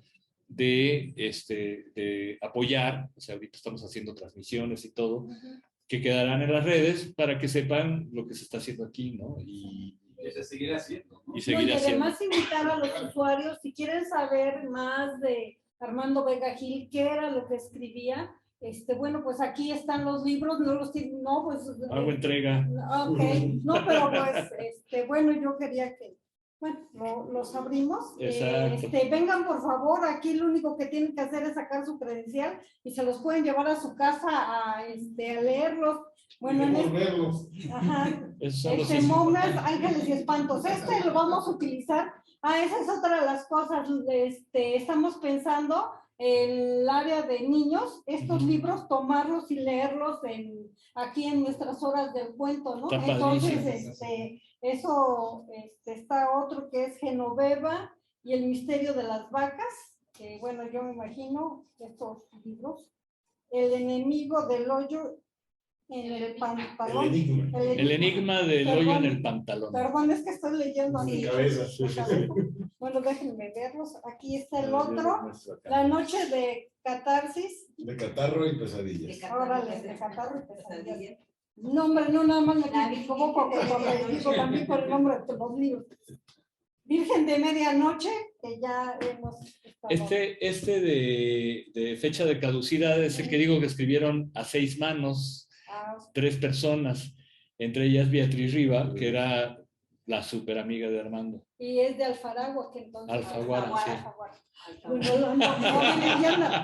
S8: de apoyar, o sea, ahorita estamos haciendo transmisiones y todo, que quedarán en las redes para que sepan lo que se está haciendo aquí, ¿no? Y
S9: se seguirá haciendo, ¿no?
S2: Y además invitar a los usuarios, si quieren saber más de Armando Vega Gil, qué era lo que escribía, bueno, pues aquí están los libros, no los tienen, no, pues...
S8: Hago entrega.
S2: Ok, no, pero pues, bueno, yo quería que, bueno, los abrimos. Vengan, por favor, aquí lo único que tienen que hacer es sacar su credencial y se los pueden llevar a su casa a leerlos. Bueno, momias, ángeles y espantos. Lo vamos a utilizar. Esa es otra de las cosas. Estamos pensando el área de niños, estos libros, tomarlos y leerlos aquí en nuestras horas del cuento, ¿no? Entonces, eso está otro que es Genoveva y el misterio de las vacas, que bueno, yo me imagino estos libros. El enemigo del hoyo en el pantalón.
S8: El enigma del hoyo en el pantalón.
S2: Perdón, es que estoy leyendo así.
S10: Cabeza.
S2: Bueno, déjenme verlos. Aquí está el otro. La noche de catarsis.
S10: De catarro y pesadillas.
S2: Órale, de catarro y pesadillas. No, hombre, no, nada más me equivoco también por el nombre de los libros. Virgen de Medianoche, que ya hemos estado...
S8: de fecha de caducidad es el que digo que escribieron a 6 manos, 3 personas, entre ellas Beatriz Riva, que era la súper amiga de Armando.
S2: Y es de Alfaragua, que entonces...
S8: Alfaguara, sí.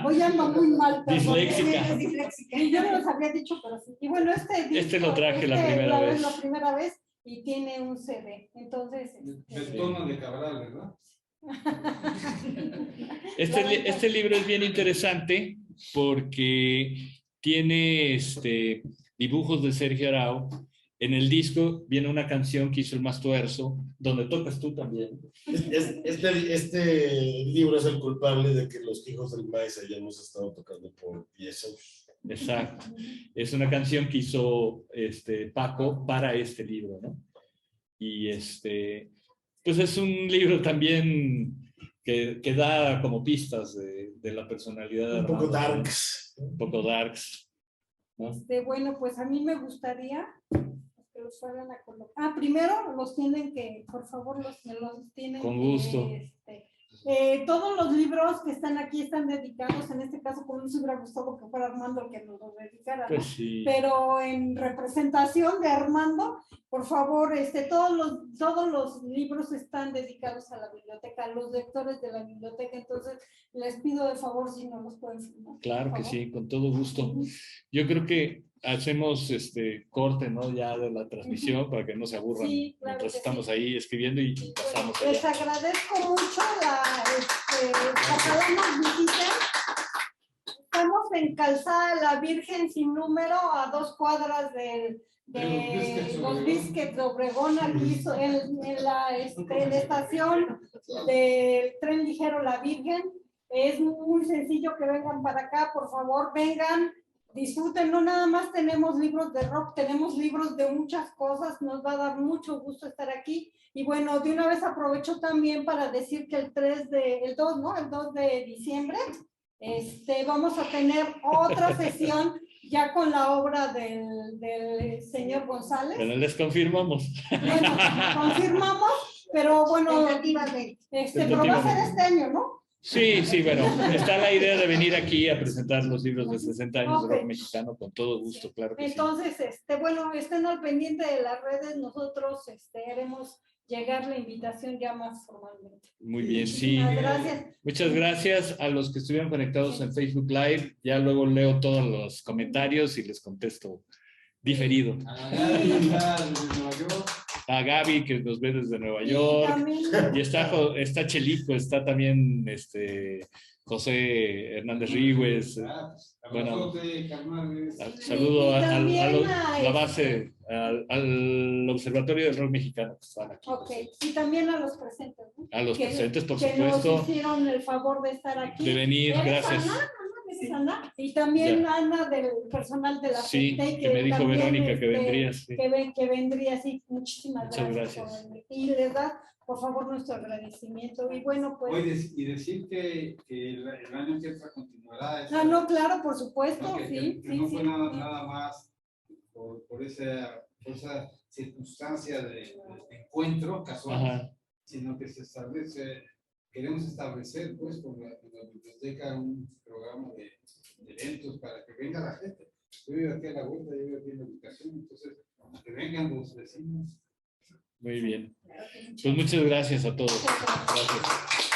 S2: Voy ando muy mal.
S8: Disléxica.
S2: Y yo no los había dicho, pero sí. Y bueno, disco,
S8: lo traje la primera vez.
S2: La primera vez y tiene un CD. Entonces...
S9: El tono de Cabral, ¿verdad?
S8: Este libro es bien interesante porque tiene dibujos de Sergio Arau. En el disco viene una canción que hizo el Mastuerzo, donde tocas tú también.
S10: Este libro es el culpable de que los hijos del maíz hayamos estado tocando por 10 años.
S8: Exacto. Es una canción que hizo Paco para este libro, ¿no? Y pues es un libro también que da como pistas de la personalidad de Armando.
S10: Un poco darks.
S8: Un poco darks, ¿no?
S2: Bueno, pues a mí me gustaría que los fueran a colocar. Primero los tienen que, por favor, me los tienen
S8: con gusto.
S2: Todos los libros que están aquí están dedicados, en este caso, como nos hubiera gustado que fuera Armando el que nos los dedicara, ¿no?
S8: Pues sí.
S2: Pero en representación de Armando, por favor, todos los libros están dedicados a la biblioteca, a los lectores de la biblioteca, entonces les pido de favor si no los pueden firmar.
S8: Claro que sí, con todo gusto. Yo creo que hacemos corte, ¿no, ya de la transmisión para que no se aburran.
S2: Sí, claro,
S8: mientras estamos ahí escribiendo y pasamos allá.
S2: Les agradezco mucho ojalá nos visiten. Estamos en Calzada La Virgen sin número, a 2 cuadras de los Biscuits de Obregón, aquí en la estación del tren ligero La Virgen. Es muy sencillo que vengan para acá, por favor, vengan. Disfruten, no nada más tenemos libros de rock, tenemos libros de muchas cosas, nos va a dar mucho gusto estar aquí. Y bueno, de una vez aprovecho también para decir que el 2 de diciembre, vamos a tener otra sesión ya con la obra del señor González.
S8: Pero les confirmamos.
S2: Bueno, confirmamos, pero bueno,
S7: Tentativamente.
S2: pero va a ser este año, ¿no?
S8: Sí, sí, bueno, está la idea de venir aquí a presentar los libros de 60 años de rock
S2: Ok.
S8: mexicano con todo gusto, claro que sí.
S2: Entonces, bueno, estén al pendiente de las redes, nosotros haremos llegar la invitación ya más formalmente.
S8: Muy bien, sí.
S2: Muchísimas gracias.
S8: Muchas gracias a los que estuvieron conectados en Facebook Live. Ya luego leo todos los comentarios y les contesto diferido. A Gaby, que nos ve desde Nueva York.
S2: También,
S8: Y está Chelico, está también José Hernández Ríguez. Bueno, saludo a
S2: también
S8: la base, al Observatorio del Rock Mexicano que están aquí.
S2: ok, y también a los presentes, ¿no?
S8: A los presentes, por
S2: que
S8: supuesto.
S2: nos hicieron el favor de estar aquí.
S8: De venir,
S2: ¿Eres
S8: gracias.
S2: Ana? ¿Eres Ana? Y también
S8: Ya.
S2: Ana del personal de la
S8: Sí,
S2: gente,
S8: que me dijo
S2: también,
S8: Verónica que vendrías. Sí.
S2: que vendría, sí. Muchísimas
S8: Muchas
S2: gracias.
S8: gracias.
S2: por venir. Y les da, por favor, nuestro agradecimiento. Y bueno, pues.
S9: Oye, y decir que el año que entra continuará.
S2: Ah, no, claro, por supuesto,
S9: No, que
S2: sí.
S9: no
S2: sí,
S9: fue
S2: sí.
S9: nada más por esa circunstancia de encuentro casual,
S8: Ajá.
S9: sino que queremos establecer pues con la biblioteca un programa de eventos para que venga la gente. Yo vivo aquí a la vuelta, yo vivo aquí en la ubicación, entonces que vengan los vecinos.
S8: Muy bien. Pues muchas gracias a todos. Gracias.